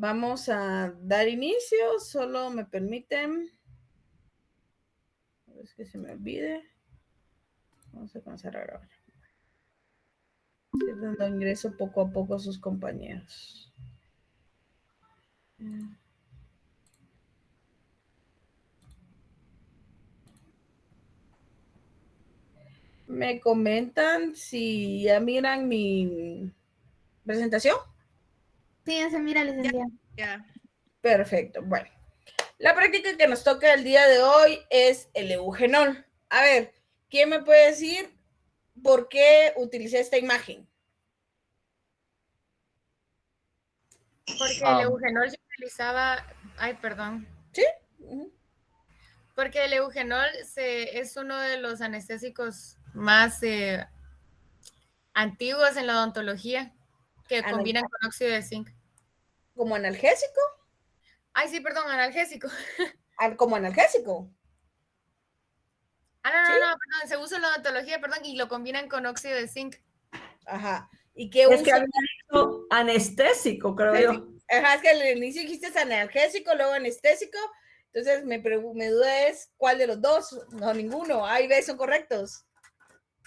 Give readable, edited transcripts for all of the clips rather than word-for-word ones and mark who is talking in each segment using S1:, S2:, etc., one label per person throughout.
S1: Vamos a dar inicio, solo me permiten. Es que se me olvide. Vamos a comenzar a grabar. Estoy dando ingreso poco a poco a sus compañeros. Me comentan si ya miran mi presentación.
S2: Sí, ya se mira, licenciada.
S3: Ya.
S1: Perfecto. Bueno, la práctica que nos toca el día de hoy es el eugenol. A ver, ¿quién me puede decir por qué utilicé esta imagen?
S2: Porque el eugenol se utilizaba... Ay, perdón.
S1: ¿Sí?
S2: Porque el eugenol es uno de los anestésicos más antiguos en la odontología que combinan con óxido de zinc.
S1: ¿Como analgésico?
S2: Ay, sí, perdón, analgésico.
S1: ¿Como analgésico?
S2: No, perdón, se usa en la odontología, perdón, y lo combinan con óxido de zinc.
S1: Ajé. ¿Y qué
S4: es que había dicho anestésico, creo yo.
S1: Ajá, es que al inicio dijiste analgésico, luego anestésico. Entonces, mi duda es, ¿cuál de los dos? No, ninguno. A y B son correctos.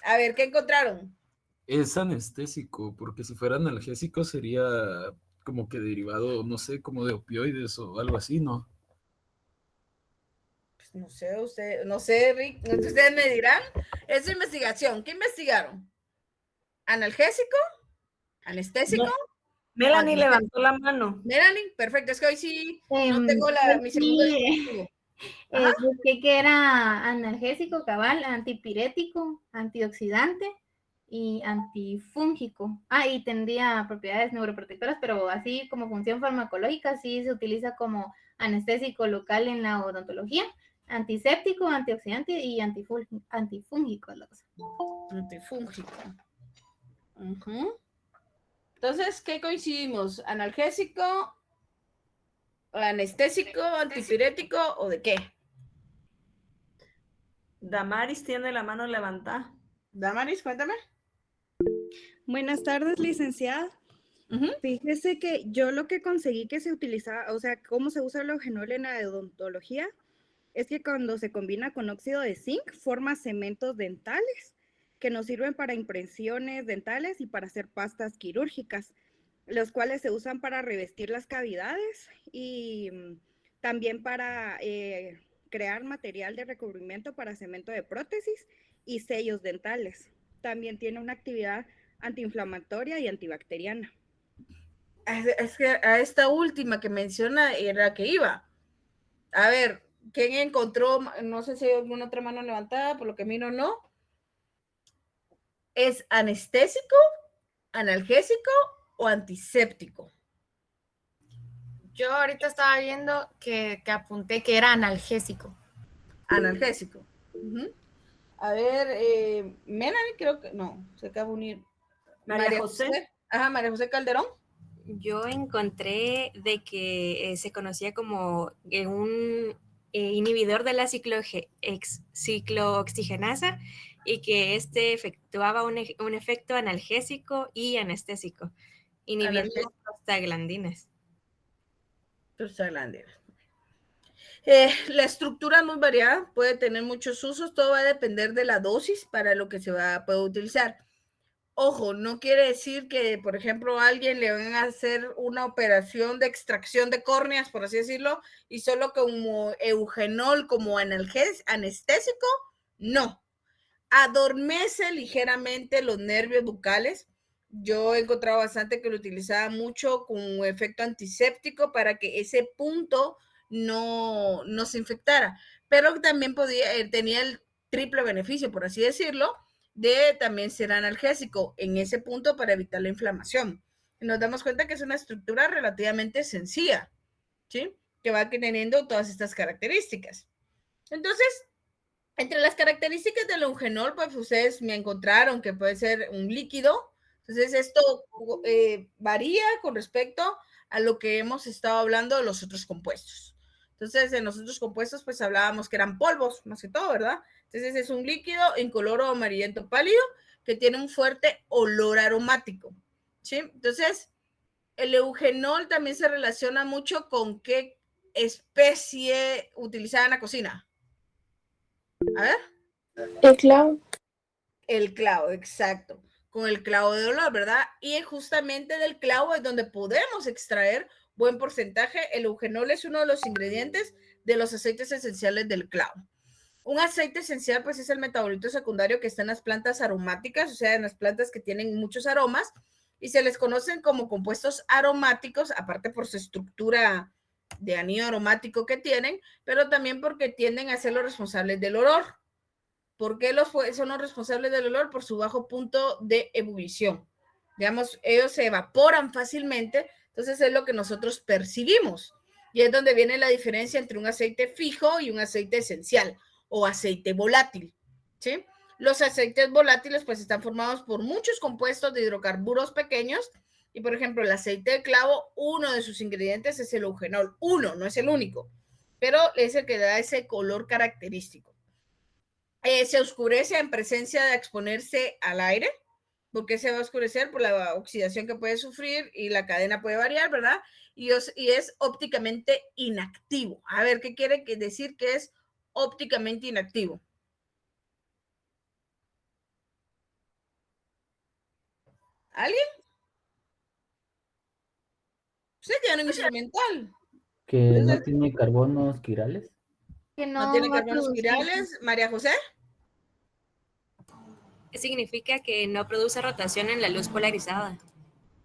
S1: A ver, ¿qué encontraron?
S5: Es anestésico, porque si fuera analgésico sería como que derivado, no sé, como de opioides o algo así, ¿no?
S1: Pues no sé, Rick, ustedes me dirán. Es investigación. ¿Qué investigaron? ¿Analgésico? ¿Anestésico?
S4: Melanie levantó la mano.
S1: Melanie, perfecto. Es que hoy sí no tengo mi segundo dispositivo.
S2: Busqué que era analgésico, cabal, antipirético, antioxidante y antifúngico. Y tendría propiedades neuroprotectoras, pero así como función farmacológica sí se utiliza como anestésico local en la odontología, antiséptico, antioxidante y antifúngico.
S1: Antifúngico. Entonces, ¿qué coincidimos? ¿Analgésico, anestésico, antipirético o de qué?
S4: Damaris tiene la mano levantada.
S1: Damaris, cuéntame.
S3: Buenas tardes, licenciada. Fíjese que yo lo que conseguí que se utilizaba, o sea, cómo se usa el eugenol en la odontología, es que cuando se combina con óxido de zinc, forma cementos dentales que nos sirven para impresiones dentales y para hacer pastas quirúrgicas, los cuales se usan para revestir las cavidades y también para crear material de recubrimiento para cemento de prótesis y sellos dentales. También tiene una actividad antiinflamatoria y antibacteriana.
S1: Es que a esta última que menciona era la que iba. A ver, ¿quién encontró? No sé si hay alguna otra mano levantada, por lo que miro no. ¿Es anestésico, analgésico o antiséptico?
S2: Yo ahorita estaba viendo que apunté que era analgésico.
S1: Analgésico. A ver, Melanie creo que no, se acaba de unir.
S4: María José.
S1: Ajá, María José Calderón.
S6: Yo encontré de que se conocía como un inhibidor de la ciclooxigenasa y que este efectuaba un efecto analgésico y anestésico, inhibiendo las prostaglandinas.
S1: La estructura es muy variada, puede tener muchos usos, todo va a depender de la dosis para lo que se va a poder utilizar. Ojo, no quiere decir que, por ejemplo, a alguien le van a hacer una operación de extracción de córneas, por así decirlo, y solo como eugenol, como anestésico, no. Adormece ligeramente los nervios bucales. Yo he encontrado bastante que lo utilizaba mucho con efecto antiséptico para que ese punto no se infectara, pero también tenía el triple beneficio, por así decirlo, de también ser analgésico en ese punto para evitar la inflamación. Nos damos cuenta que es una estructura relativamente sencilla, ¿sí? Que va teniendo todas estas características. Entonces, entre las características del eugenol, pues ustedes me encontraron que puede ser un líquido. Entonces, esto varía con respecto a lo que hemos estado hablando de los otros compuestos. Entonces, en los otros compuestos, pues hablábamos que eran polvos, más que todo, ¿verdad? Entonces, es un líquido incoloro amarillento pálido que tiene un fuerte olor aromático, ¿sí? Entonces, el eugenol también se relaciona mucho con qué especie utilizada en la cocina. A ver.
S7: El clavo.
S1: El clavo, exacto. Con el clavo de olor, ¿verdad? Y justamente del clavo es donde podemos extraer buen porcentaje. El eugenol es uno de los ingredientes de los aceites esenciales del clavo. Un aceite esencial, pues, es el metabolito secundario que está en las plantas aromáticas, o sea, en las plantas que tienen muchos aromas, y se les conocen como compuestos aromáticos, aparte por su estructura de anillo aromático que tienen, pero también porque tienden a ser los responsables del olor. ¿Por qué son los responsables del olor? Por su bajo punto de ebullición. Digamos, ellos se evaporan fácilmente, entonces es lo que nosotros percibimos. Y es donde viene la diferencia entre un aceite fijo y un aceite esencial o aceite volátil, ¿sí? Los aceites volátiles pues están formados por muchos compuestos de hidrocarburos pequeños y, por ejemplo, el aceite de clavo, uno de sus ingredientes es el eugenol. Uno, no es el único, pero es el que da ese color característico. Se oscurece en presencia de exponerse al aire. ¿Por qué se va a oscurecer? Por la oxidación que puede sufrir y la cadena puede variar, ¿verdad? Y es ópticamente inactivo. A ver, ¿qué quiere decir que es ópticamente inactivo? ¿Alguien? Usted tiene un instrumental.
S8: Que no tiene carbonos quirales.
S2: Que
S1: No tiene
S2: va a
S1: carbonos
S2: producir.
S1: quirales. María José.
S6: Significa que no produce rotación en la luz polarizada.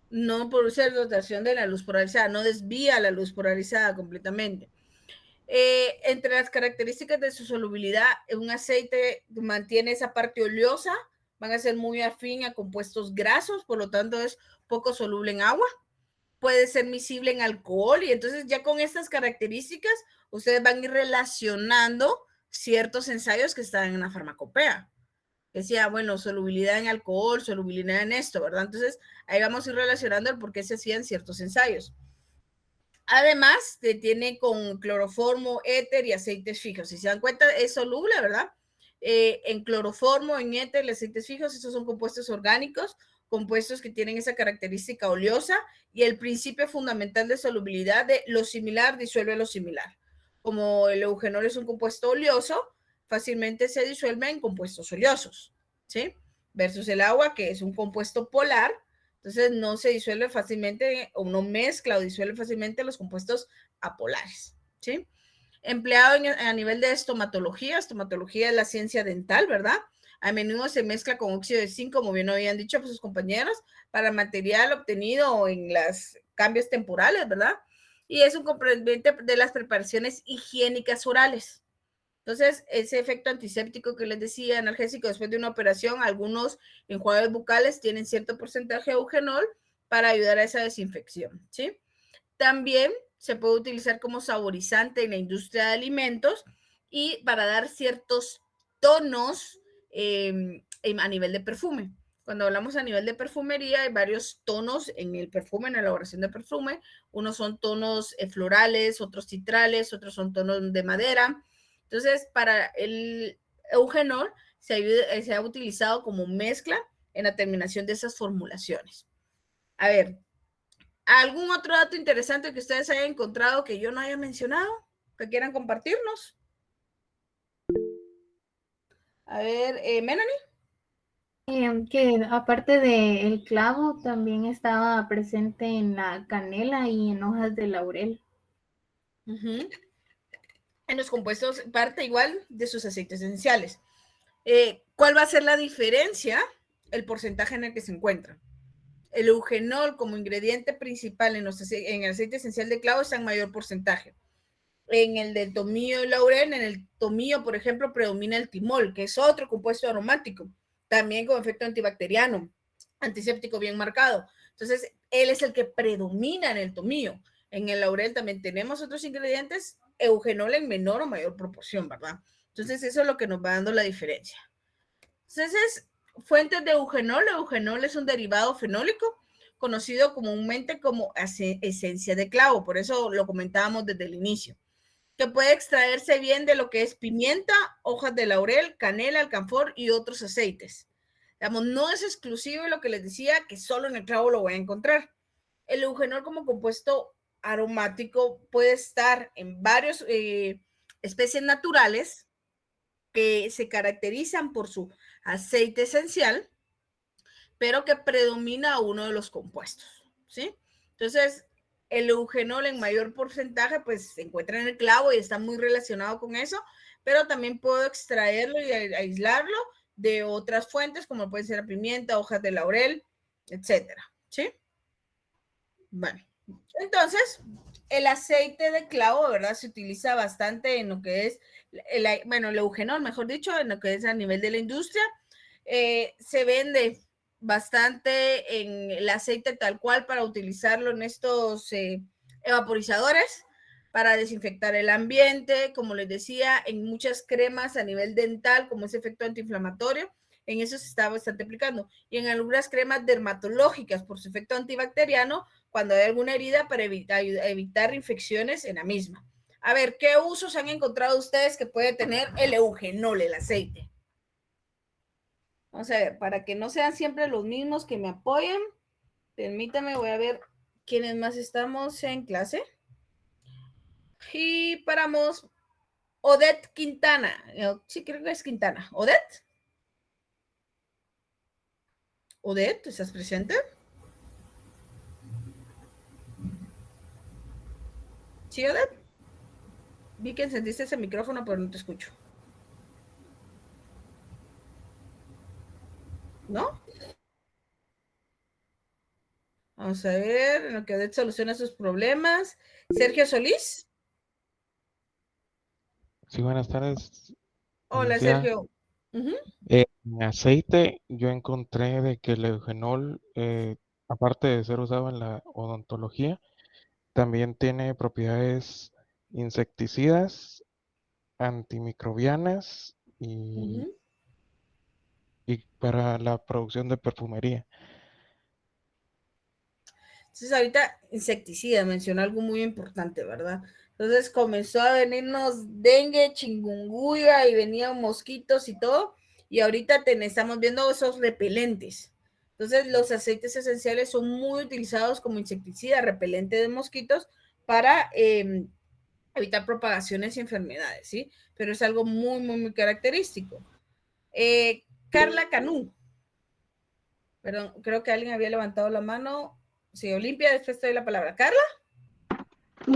S1: No produce rotación de la luz polarizada, no desvía la luz polarizada completamente. Entre las características de su solubilidad, un aceite mantiene esa parte oleosa, van a ser muy afín a compuestos grasos, por lo tanto es poco soluble en agua, puede ser miscible en alcohol, y entonces ya con estas características ustedes van a ir relacionando ciertos ensayos que están en la farmacopea. Decía, bueno, solubilidad en alcohol, solubilidad en esto, ¿verdad? Entonces ahí vamos a ir relacionando el por qué se hacían ciertos ensayos. Además, tiene con cloroformo, éter y aceites fijos. Si se dan cuenta, es soluble, ¿verdad? En cloroformo, en éter y aceites fijos, estos son compuestos orgánicos, compuestos que tienen esa característica oleosa, y el principio fundamental de solubilidad de lo similar disuelve lo similar. Como el eugenol es un compuesto oleoso, fácilmente se disuelve en compuestos oleosos, ¿sí? Versus el agua, que es un compuesto polar, entonces no se disuelve fácilmente o no mezcla o disuelve fácilmente los compuestos apolares, ¿sí? Empleado a nivel de estomatología es la ciencia dental, ¿verdad? A menudo se mezcla con óxido de zinc, como bien habían dicho sus compañeros, para material obtenido en los cambios temporales, ¿verdad? Y es un componente de las preparaciones higiénicas orales. Entonces, ese efecto antiséptico que les decía, analgésico después de una operación, algunos enjuagues bucales tienen cierto porcentaje de eugenol para ayudar a esa desinfección, ¿sí? También se puede utilizar como saborizante en la industria de alimentos y para dar ciertos tonos a nivel de perfume. Cuando hablamos a nivel de perfumería, hay varios tonos en el perfume, en la elaboración de perfume. Unos son tonos florales, otros citrales, otros son tonos de madera. Entonces, para el eugenol se ha utilizado como mezcla en la terminación de esas formulaciones. A ver, ¿algún otro dato interesante que ustedes hayan encontrado que yo no haya mencionado? ¿Que quieran compartirnos? A ver, Melanie.
S2: Que aparte del clavo, también estaba presente en la canela y en hojas de laurel.
S1: En los compuestos, parte igual de sus aceites esenciales. ¿Cuál va a ser la diferencia? El porcentaje en el que se encuentra. El eugenol como ingrediente principal en el aceite esencial de clavo está en mayor porcentaje. En el del tomillo y laurel, en el tomillo, por ejemplo, predomina el timol, que es otro compuesto aromático, también con efecto antibacteriano, antiséptico bien marcado. Entonces, él es el que predomina en el tomillo. En el laurel también tenemos otros ingredientes, eugenol en menor o mayor proporción, ¿verdad? Entonces, eso es lo que nos va dando la diferencia. Entonces, fuentes de eugenol. Eugenol es un derivado fenólico conocido comúnmente como esencia de clavo, por eso lo comentábamos desde el inicio, que puede extraerse bien de lo que es pimienta, hojas de laurel, canela, alcanfor y otros aceites. Digamos, no es exclusivo de lo que les decía, que solo en el clavo lo voy a encontrar. el eugenol como compuesto aromático puede estar en varias especies naturales que se caracterizan por su aceite esencial, pero que predomina uno de los compuestos, ¿sí? Entonces, el eugenol en mayor porcentaje, pues se encuentra en el clavo y está muy relacionado con eso, pero también puedo extraerlo y aislarlo de otras fuentes, como puede ser la pimienta, hojas de laurel, etcétera, ¿sí? Bueno, entonces, el aceite de clavo, ¿verdad? Se utiliza bastante en lo que es, el eugenol, mejor dicho, en lo que es a nivel de la industria. Se vende bastante en el aceite tal cual para utilizarlo en estos evaporizadores para desinfectar el ambiente, como les decía, en muchas cremas a nivel dental, como ese efecto antiinflamatorio, en eso se está bastante aplicando, y en algunas cremas dermatológicas por su efecto antibacteriano, cuando hay alguna herida para evitar infecciones en la misma. A ver, ¿qué usos han encontrado ustedes que puede tener el eugenol, el aceite? Vamos a ver, para que no sean siempre los mismos que me apoyen, permítame, voy a ver quiénes más estamos en clase. Y paramos. Odette Quintana. Sí, creo que es Quintana. ¿Odette? ¿Odette, estás presente? ¿Sí, Odette? Vi que encendiste ese micrófono, pero no te escucho. ¿No? Vamos a ver, en lo que Odette soluciona sus problemas. Sergio Solís.
S7: Sí, buenas tardes.
S1: Hola, Sergio.
S7: En aceite yo encontré de que el eugenol, aparte de ser usado en la odontología, también tiene propiedades insecticidas, antimicrobianas y para la producción de perfumería.
S1: Entonces ahorita insecticida, mencionó algo muy importante, ¿verdad? Entonces comenzó a venirnos dengue, chikungunya y venían mosquitos y todo, y ahorita estamos viendo esos repelentes. Entonces los aceites esenciales son muy utilizados como insecticida, repelente de mosquitos para evitar propagaciones y enfermedades, ¿sí? Pero es algo muy, muy, muy característico. Carla Canú. Perdón, creo que alguien había levantado la mano. Sí, Olimpia, después te doy la palabra. ¿Carla?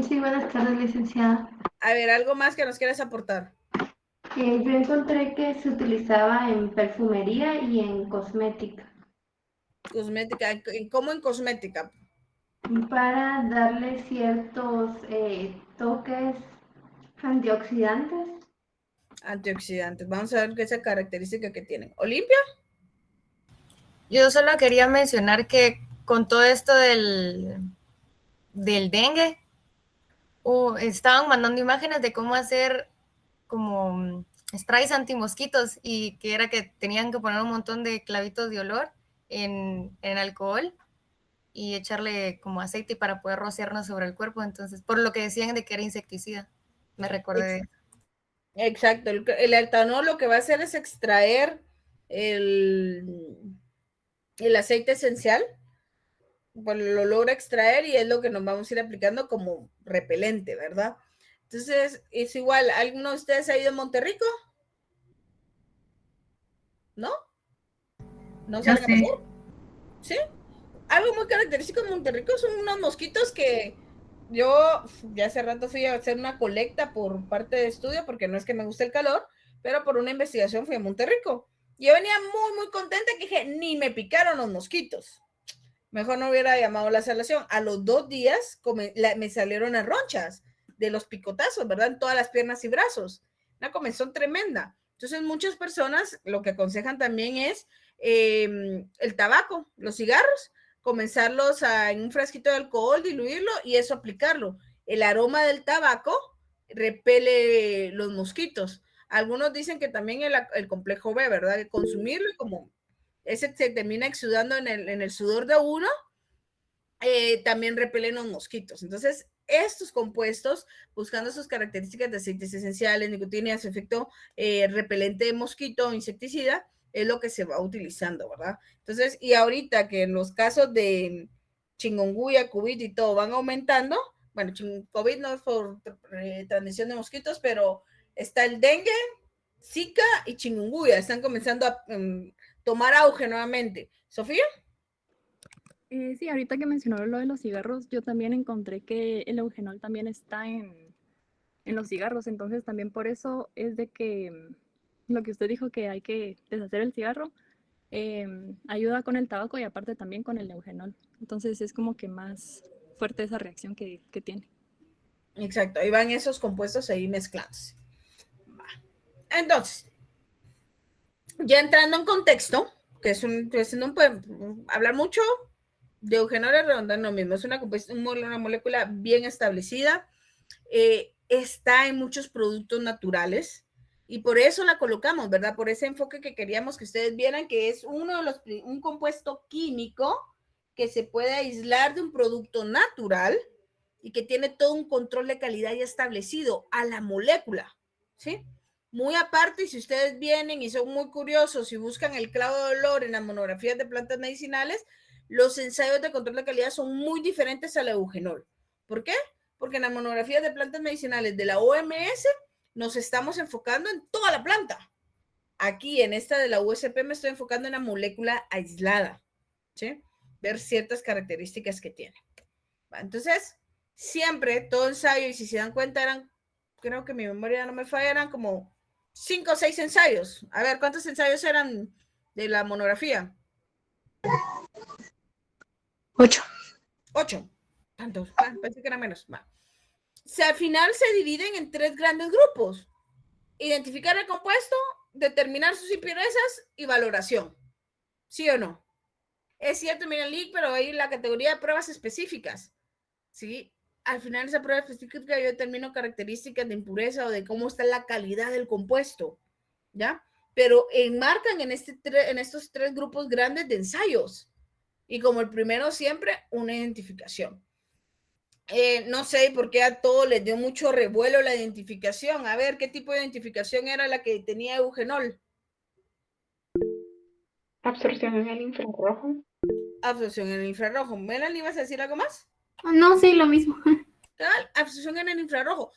S9: Sí, buenas tardes, licenciada.
S1: A ver, ¿algo más que nos quieras aportar?
S9: Yo encontré que se utilizaba en perfumería y en cosmética.
S1: Cosmética, ¿cómo en cosmética?
S9: Para darle ciertos toques antioxidantes.
S1: Antioxidantes. Vamos a ver qué es esa característica que tienen. ¿Olimpia?
S6: Yo solo quería mencionar que con todo esto del dengue, estaban mandando imágenes de cómo hacer como sprays antimosquitos y que era que tenían que poner un montón de clavitos de olor en alcohol y echarle como aceite para poder rociarnos sobre el cuerpo. Entonces, por lo que decían de que era insecticida, me recordé.
S1: Exacto. El altanol lo que va a hacer es extraer el aceite esencial, bueno, lo logra extraer y es lo que nos vamos a ir aplicando como repelente, ¿verdad? Entonces, es igual, ¿alguno de ustedes ha ido a Monterrico? ¿No? ¿No saben a pasear? ¿Sí? Algo muy característico de Monterrico son unos mosquitos que yo ya hace rato fui a hacer una colecta por parte de estudio, porque no es que me guste el calor, pero por una investigación fui a Monterrico. Yo venía muy, muy contenta que dije, ni me picaron los mosquitos. Mejor no hubiera llamado la salación. A los 2 días me salieron las ronchas de los picotazos, ¿verdad? En todas las piernas y brazos. Una comezón tremenda. Entonces, muchas personas lo que aconsejan también es el tabaco, los cigarros, comenzarlos en un frasquito de alcohol, diluirlo y eso aplicarlo. El aroma del tabaco repele los mosquitos. Algunos dicen que también el complejo B, ¿verdad? Que consumirlo y como ese se termina exudando en el sudor de uno, también repelen los mosquitos. Entonces, estos compuestos, buscando sus características de aceites esenciales, nicotina, su efecto repelente de mosquito, insecticida, es lo que se va utilizando, ¿verdad? Entonces, y ahorita que en los casos de chikungunya, COVID y todo van aumentando. Bueno, COVID no es por transmisión de mosquitos, pero está el dengue, Zika y chikungunya. Están comenzando a tomar auge nuevamente. ¿Sofía?
S10: Sí, ahorita que mencionó lo de los cigarros, yo también encontré que el eugenol también está en los cigarros, entonces también por eso es de que lo que usted dijo que hay que deshacer el cigarro, ayuda con el tabaco y aparte también con el eugenol. Entonces es como que más fuerte esa reacción que tiene.
S1: Exacto, ahí van esos compuestos ahí mezclándose. Entonces, ya entrando en contexto, que no puede hablar mucho de eugenol, es redundar lo mismo, es una molécula bien establecida, está en muchos productos naturales, y por eso la colocamos, ¿verdad? Por ese enfoque que queríamos que ustedes vieran que es un compuesto químico que se puede aislar de un producto natural y que tiene todo un control de calidad ya establecido a la molécula, ¿sí? Muy aparte, si ustedes vienen y son muy curiosos y buscan el clavo de olor en las monografías de plantas medicinales, los ensayos de control de calidad son muy diferentes al eugenol. ¿Por qué? Porque en las monografías de plantas medicinales de la OMS nos estamos enfocando en toda la planta. Aquí, en esta de la USP, me estoy enfocando en la molécula aislada, ¿sí? Ver ciertas características que tiene. Entonces, siempre, todo ensayo, y si se dan cuenta, creo que mi memoria no me falla, eran como 5 o 6 ensayos. A ver, ¿cuántos ensayos eran de la monografía?
S11: 8.
S1: 8. Tantos. Pensé que eran menos. Al final se dividen en 3 grandes grupos. Identificar el compuesto, determinar sus impurezas y valoración. ¿Sí o no? Es cierto, miren, Lick, pero hay la categoría de pruebas específicas. ¿Sí? Al final esa prueba específica yo determino características de impureza o de cómo está la calidad del compuesto, ¿ya? Pero enmarcan en estos 3 grupos grandes de ensayos. Y como el primero siempre, una identificación. No sé por qué a todos les dio mucho revuelo la identificación. A ver, ¿qué tipo de identificación era la que tenía eugenol?
S11: Absorción en el infrarrojo.
S1: Absorción en el infrarrojo. Melanie, ¿ibas a decir algo más?
S2: No, sí, lo mismo.
S1: Absorción en el infrarrojo.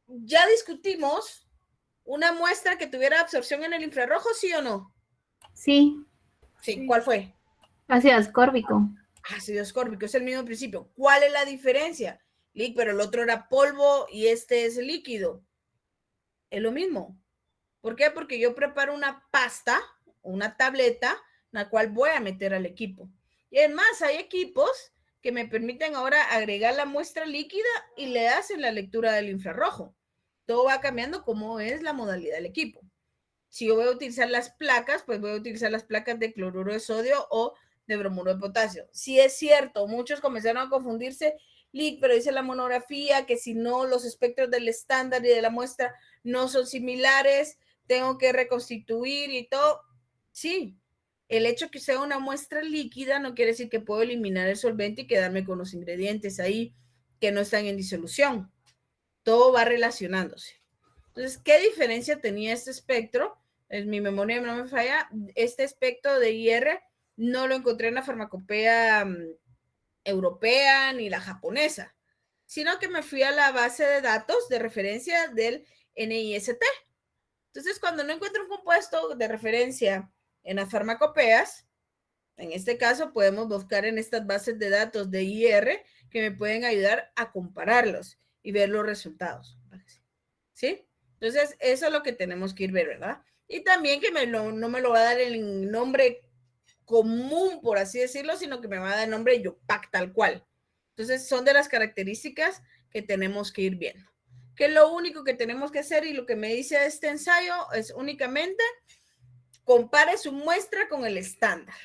S1: Ya discutimos una muestra que tuviera absorción en el infrarrojo, ¿sí o no?
S2: Sí.
S1: Sí, ¿cuál fue?
S2: Ácido ascórbico.
S1: Ácido ascórbico, es el mismo principio. ¿Cuál es la diferencia? Lick, pero el otro era polvo y este es líquido. Es lo mismo. ¿Por qué? Porque yo preparo una pasta, una tableta, la cual voy a meter al equipo. Y además hay equipos que me permiten ahora agregar la muestra líquida y le hacen la lectura del infrarrojo. Todo va cambiando como es la modalidad del equipo. Si yo voy a utilizar las placas, pues voy a utilizar las placas de cloruro de sodio o de bromuro de potasio. Sí es cierto, muchos comenzaron a confundirse, Lick, pero dice la monografía que si no los espectros del estándar y de la muestra no son similares, tengo que reconstituir y todo. Sí, el hecho que sea una muestra líquida no quiere decir que puedo eliminar el solvente y quedarme con los ingredientes ahí que no están en disolución. Todo va relacionándose. Entonces, ¿qué diferencia tenía este espectro? En mi memoria no me falla, este espectro de IR no lo encontré en la farmacopea europea ni la japonesa, sino que me fui a la base de datos de referencia del NIST. Entonces, cuando no encuentro un compuesto de referencia en las farmacopeas, en este caso podemos buscar en estas bases de datos de IR que me pueden ayudar a compararlos y ver los resultados. ¿Sí? Entonces, eso es lo que tenemos que ir a ver, ¿verdad? Y también que no me lo va a dar el nombre común, por así decirlo, sino que me va a dar el nombre IUPAC tal cual. Entonces, son de las características que tenemos que ir viendo. Que lo único que tenemos que hacer y lo que me dice este ensayo es únicamente compare su muestra con el estándar.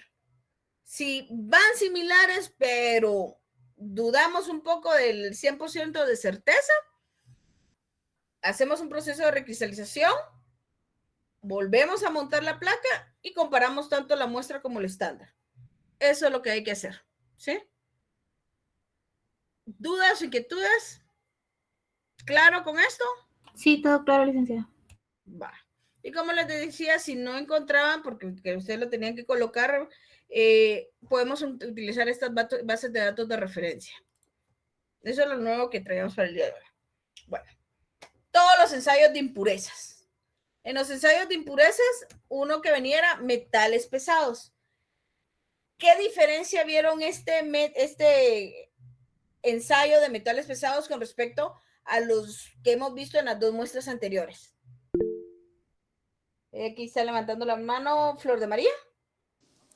S1: Si van similares, pero dudamos un poco del 100% de certeza, hacemos un proceso de recristalización, volvemos a montar la placa y comparamos tanto la muestra como el estándar. Eso es lo que hay que hacer, ¿sí? ¿Dudas o inquietudes? ¿Claro con esto?
S2: Sí, todo claro, licenciada.
S1: Va. Y como les decía, si no encontraban, porque ustedes lo tenían que colocar, podemos utilizar estas bases de datos de referencia. Eso es lo nuevo que traemos para el día de hoy. Bueno, todos los ensayos de impurezas. En los ensayos de impurezas, uno que venía era metales pesados. ¿Qué diferencia vieron este ensayo de metales pesados con respecto a los que hemos visto en las dos muestras anteriores? Aquí está levantando la mano Flor de María.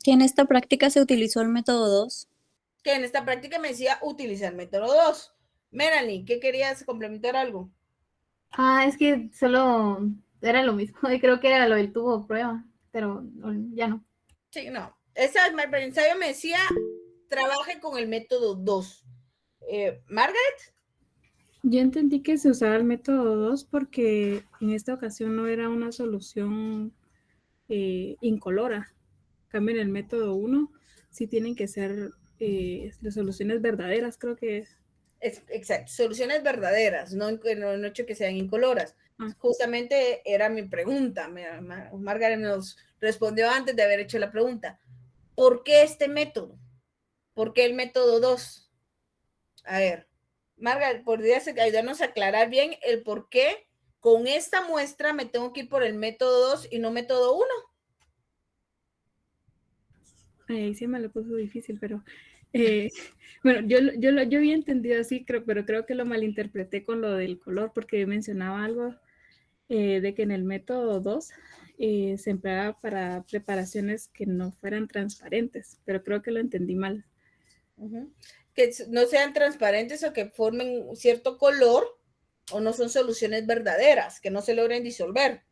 S12: Que en esta práctica se utilizó el método 2.
S1: Que en esta práctica me decía utilizar el método 2. Melanie, ¿qué querías complementar algo?
S2: Es que solo era lo mismo. Y creo que era lo del tubo prueba, pero ya no.
S1: Sí, no. Ese ensayo me decía trabaje con el método 2. Margaret.
S13: Yo entendí que se usaba el método 2 porque en esta ocasión no era una solución incolora. En cambio, en el método 1 sí tienen que ser las soluciones verdaderas, creo que es.
S1: Exacto, soluciones verdaderas, no hecho que sean incoloras. Justamente era mi pregunta. Margaret nos respondió antes de haber hecho la pregunta. ¿Por qué este método? ¿Por qué el método 2? A ver, Margaret, ¿podrías ayudarnos a aclarar bien el por qué con esta muestra me tengo que ir por el método 2 y no método 1?
S13: Ahí sí me lo puso difícil, pero bueno, yo había entendido así, pero creo que lo malinterpreté con lo del color, porque mencionaba algo de que en el método 2 se empleaba para preparaciones que no fueran transparentes, pero creo que lo entendí mal.
S1: Que no sean transparentes o que formen cierto color o no son soluciones verdaderas, que no se logren disolver.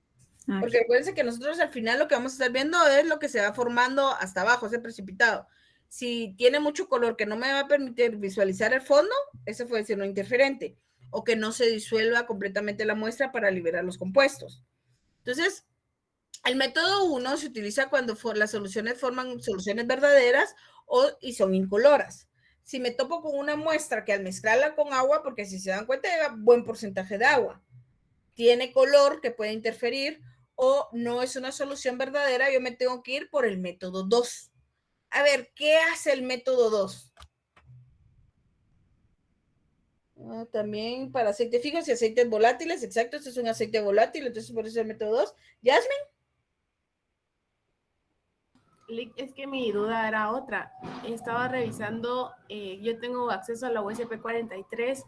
S1: Porque recuérdense que nosotros al final lo que vamos a estar viendo es lo que se va formando hasta abajo, ese precipitado. Si tiene mucho color que no me va a permitir visualizar el fondo, ese puede ser un interferente, o que no se disuelva completamente la muestra para liberar los compuestos. Entonces, el método 1 se utiliza cuando las soluciones forman soluciones verdaderas y son incoloras. Si me topo con una muestra que al mezclarla con agua, porque si se dan cuenta lleva buen porcentaje de agua, tiene color que puede interferir o no es una solución verdadera, yo me tengo que ir por el método 2. A ver, ¿qué hace el método 2? También para aceites fijos y aceites volátiles, exacto, este es un aceite volátil, entonces por eso es el método 2. Yasmin.
S14: Es que mi duda era otra. Estaba revisando, yo tengo acceso a la USP 43,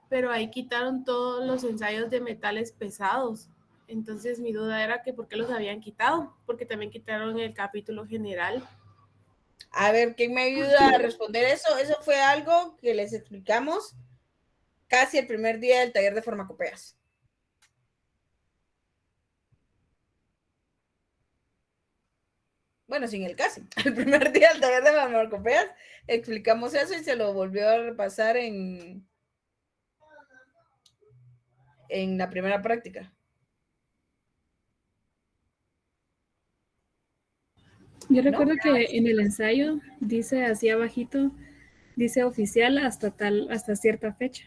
S14: pero ahí quitaron todos los ensayos de metales pesados. Entonces mi duda era que por qué los habían quitado, porque también quitaron el capítulo general.
S1: A ver, ¿quién me ayuda a responder eso? Eso fue algo que les explicamos casi el primer día del taller de farmacopeas. Bueno, sin el casi. El primer día del taller de farmacopeas explicamos eso y se lo volvió a repasar en la primera práctica.
S13: Yo recuerdo que en el ensayo dice así abajito, dice oficial hasta cierta fecha.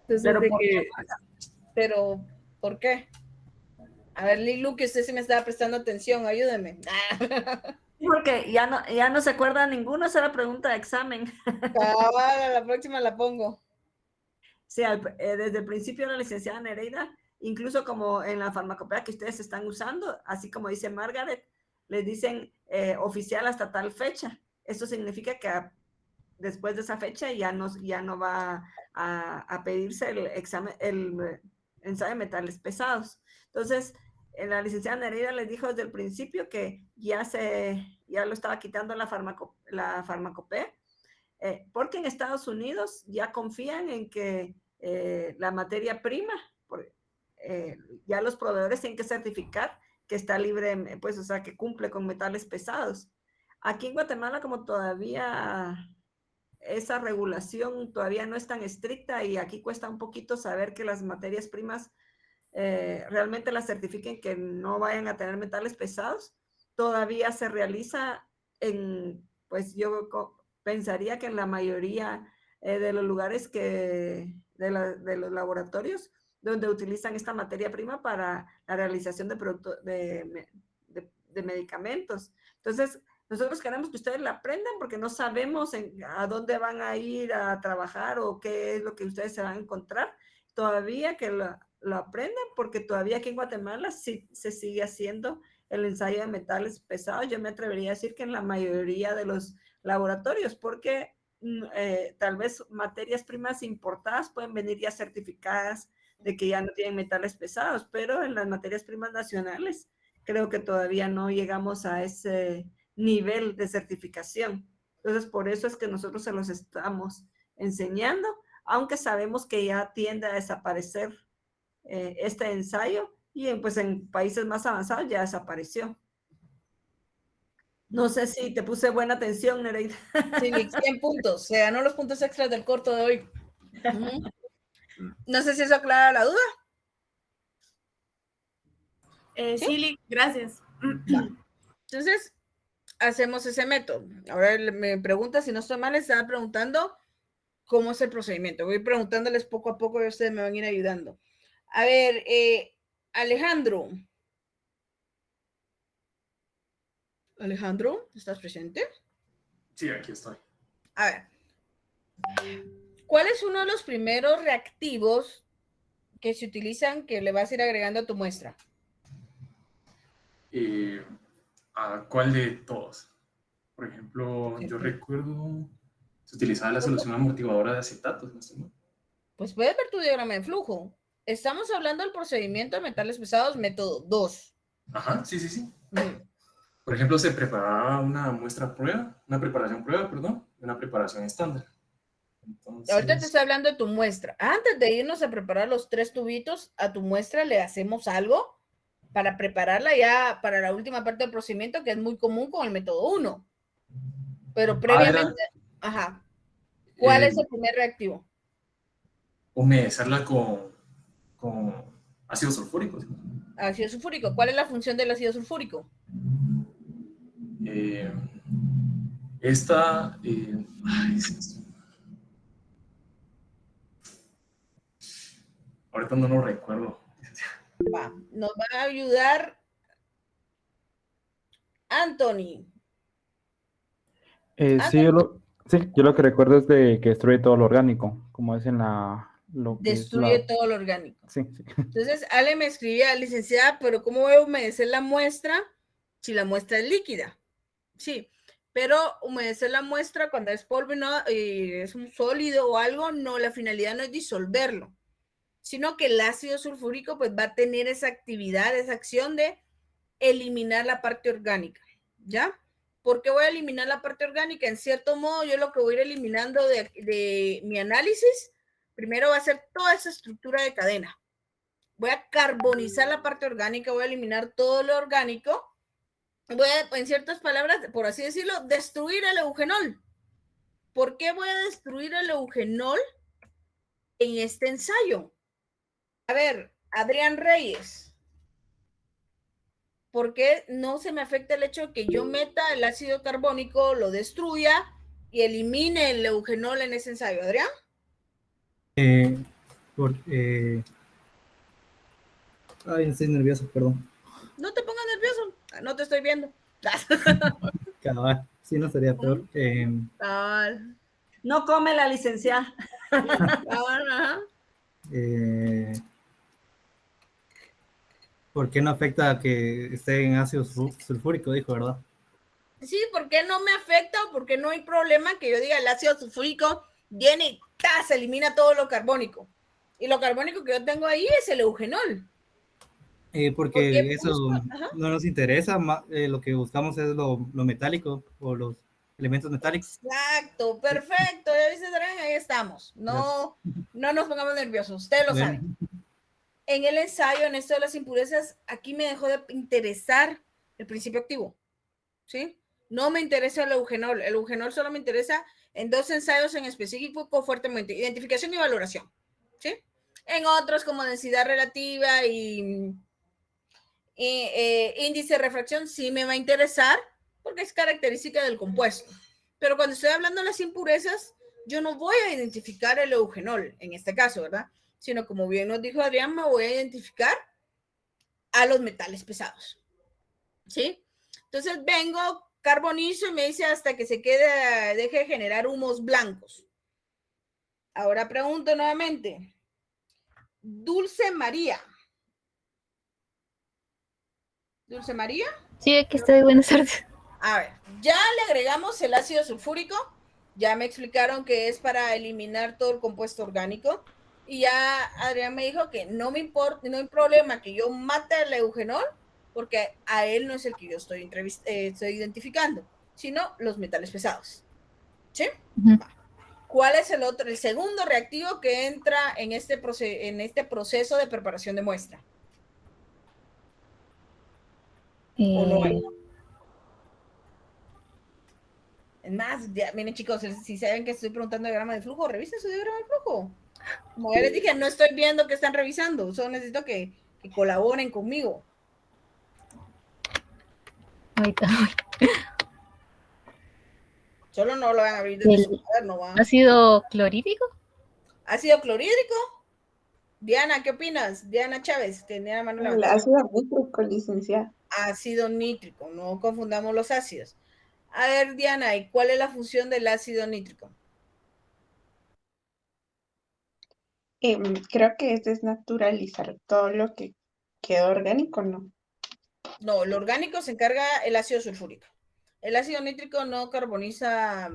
S13: Entonces,
S1: pero ¿por qué? A ver, Lilu, que usted sí me estaba prestando atención, ayúdeme.
S4: Porque ya no se acuerda ninguno, esa era pregunta de examen.
S1: A la próxima la pongo.
S4: Sí, desde el principio la licenciada Nereida, incluso como en la farmacopea que ustedes están usando, así como dice Margaret, les dicen oficial hasta tal fecha. Esto significa que después de esa fecha ya no va a pedirse el ensayo de metales pesados. Entonces, la licenciada Nereida les dijo desde el principio que ya lo estaba quitando la farmacopea, porque en Estados Unidos ya confían en que la materia prima, ya los proveedores tienen que certificar que está libre, pues, o sea, que cumple con metales pesados. Aquí en Guatemala, como todavía esa regulación todavía no es tan estricta y aquí cuesta un poquito saber que las materias primas realmente las certifiquen que no vayan a tener metales pesados, todavía se realiza pues yo pensaría que en la mayoría de los lugares de los laboratorios donde utilizan esta materia prima para la realización de medicamentos. Entonces, Nosotros queremos que ustedes la aprendan porque no sabemos a dónde van a ir a trabajar o qué es lo que ustedes se van a encontrar. Todavía que lo aprendan, porque todavía aquí en Guatemala sí se sigue haciendo el ensayo de metales pesados. Yo me atrevería a decir que en la mayoría de los laboratorios, porque tal vez materias primas importadas pueden venir ya certificadas de que ya no tienen metales pesados, pero en las materias primas nacionales creo que todavía no llegamos a ese nivel de certificación. Entonces, por eso es que nosotros se los estamos enseñando, aunque sabemos que ya tiende a desaparecer este ensayo y pues en países más avanzados ya desapareció. No sé si te puse buena atención, Nereida.
S1: Sí, 100 puntos. Se ganó los puntos extras del corto de hoy. No sé si eso aclara la duda.
S14: Sí, gracias.
S1: Entonces, hacemos ese método. Ahora me pregunta, si no estoy mal, estaba preguntando cómo es el procedimiento. Voy preguntándoles poco a poco y ustedes me van a ir ayudando. A ver, Alejandro. Alejandro, ¿estás presente?
S15: Sí, aquí estoy.
S1: A ver, ¿cuál es uno de los primeros reactivos que se utilizan que le vas a ir agregando a tu muestra?
S15: ¿A cuál de todos? Por ejemplo, yo recuerdo, se utilizaba la solución amortiguadora de acetatos, ¿no?
S1: Pues puedes ver tu diagrama de flujo. Estamos hablando del procedimiento de metales pesados, método 2.
S15: Ajá, sí, sí, sí. Por ejemplo, se preparaba una muestra prueba, una preparación prueba, perdón, y una preparación estándar. Entonces...
S1: Ahorita te estoy hablando de tu muestra. Antes de irnos a preparar los 3 tubitos, a tu muestra le hacemos algo para prepararla ya para la última parte del procedimiento, que es muy común con el método 1. Pero previamente, ajá. ¿Cuál es el primer reactivo?
S15: Humedecerla con ácido sulfúrico. ¿Sí?
S1: Ácido sulfúrico. ¿Cuál es la función del ácido sulfúrico?
S15: Ahorita no lo recuerdo.
S1: Nos va a ayudar Anthony.
S16: Sí, yo lo que recuerdo es de que destruye todo lo orgánico, como es en la...
S1: Destruye todo lo orgánico.
S16: Sí.
S1: Entonces, Ale me escribía, licenciada, pero ¿cómo voy a humedecer la muestra si la muestra es líquida? Sí, pero humedecer la muestra cuando es polvo y es un sólido o algo, no, la finalidad no es disolverlo, sino que el ácido sulfúrico pues va a tener esa actividad, esa acción de eliminar la parte orgánica, ¿ya? ¿Por qué voy a eliminar la parte orgánica? En cierto modo, yo lo que voy a ir eliminando de mi análisis, primero va a ser toda esa estructura de cadena. Voy a carbonizar la parte orgánica, voy a eliminar todo lo orgánico. Voy a, en ciertas palabras, por así decirlo, destruir el eugenol. ¿Por qué voy a destruir el eugenol en este ensayo? A ver, Adrián Reyes, ¿por qué no se me afecta el hecho de que yo meta el ácido carbónico, lo destruya y elimine el eugenol en ese ensayo? Adrián.
S17: Ay, estoy nervioso, perdón.
S1: No te pongas nervioso, no te estoy viendo.
S17: Cabal, sí, no sería peor.
S4: No come la licenciada.
S17: ¿Por qué no afecta que esté en ácido sulfúrico, dijo, verdad?
S1: Sí, ¿por qué no me afecta o por qué no hay problema que yo diga el ácido sulfúrico viene y se elimina todo lo carbónico? Y lo carbónico que yo tengo ahí es el eugenol.
S17: Porque eso no nos interesa, lo que buscamos es lo metálico o los elementos metálicos.
S1: Exacto, perfecto, ya dices, ahí estamos. No nos pongamos nerviosos, ustedes lo saben. En el ensayo, en esto de las impurezas, aquí me dejó de interesar el principio activo, ¿sí? No me interesa el eugenol solo me interesa en 2 ensayos en específico fuertemente, identificación y valoración, ¿sí? En otros como densidad relativa y índice de refracción sí me va a interesar porque es característica del compuesto. Pero cuando estoy hablando de las impurezas, yo no voy a identificar el eugenol, en este caso, ¿verdad? Sino como bien nos dijo Adrián, me voy a identificar a los metales pesados, ¿sí? Entonces vengo carbonizo y me dice hasta que se quede, deje de generar humos blancos. Ahora pregunto nuevamente. Dulce María. ¿Dulce María?
S2: Sí, aquí estoy, buenas tardes.
S1: A ver, ya le agregamos el ácido sulfúrico. Ya me explicaron que es para eliminar todo el compuesto orgánico. Y ya Adrián me dijo que no me importa, no hay problema que yo mate al eugenol, porque a él no es el que yo estoy identificando, sino los metales pesados. ¿Sí? ¿Cuál es el segundo reactivo que entra en este proceso de preparación de muestra? ¿O no hay? Es más, ya, miren chicos, si saben que estoy preguntando diagrama de flujo, revisen su diagrama de flujo. Como ya les dije, no estoy viendo que están revisando, solo necesito que colaboren conmigo.
S2: Ahorita.
S1: Solo no lo van a abrir desde su cuaderno.
S2: ¿Ácido clorhídrico?
S1: ¿Ácido clorhídrico? Diana, ¿qué opinas? Diana Chávez, tenía la mano levantada.
S11: El ácido nítrico, licenciada.
S1: Ácido nítrico, no confundamos los ácidos. A ver, Diana, ¿y cuál es la función del ácido nítrico?
S11: Creo que es desnaturalizar todo lo que quedó orgánico, ¿no?
S1: No, lo orgánico se encarga el ácido sulfúrico. El ácido nítrico no carboniza,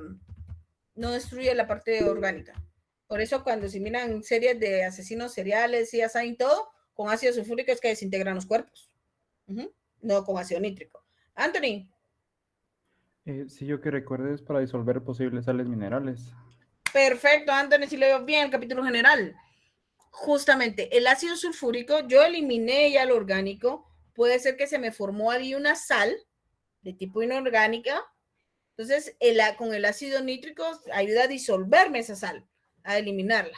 S1: no destruye la parte orgánica. Por eso cuando se miran series de asesinos seriales y así y todo, con ácido sulfúrico es que desintegran los cuerpos. No con ácido nítrico. Anthony.
S16: Sí, yo que recuerdo es para disolver posibles sales minerales.
S1: Perfecto, Anthony, si leo bien el capítulo general. Justamente, el ácido sulfúrico, yo eliminé ya lo orgánico, puede ser que se me formó ahí una sal de tipo inorgánica, entonces con el ácido nítrico ayuda a disolverme esa sal, a eliminarla.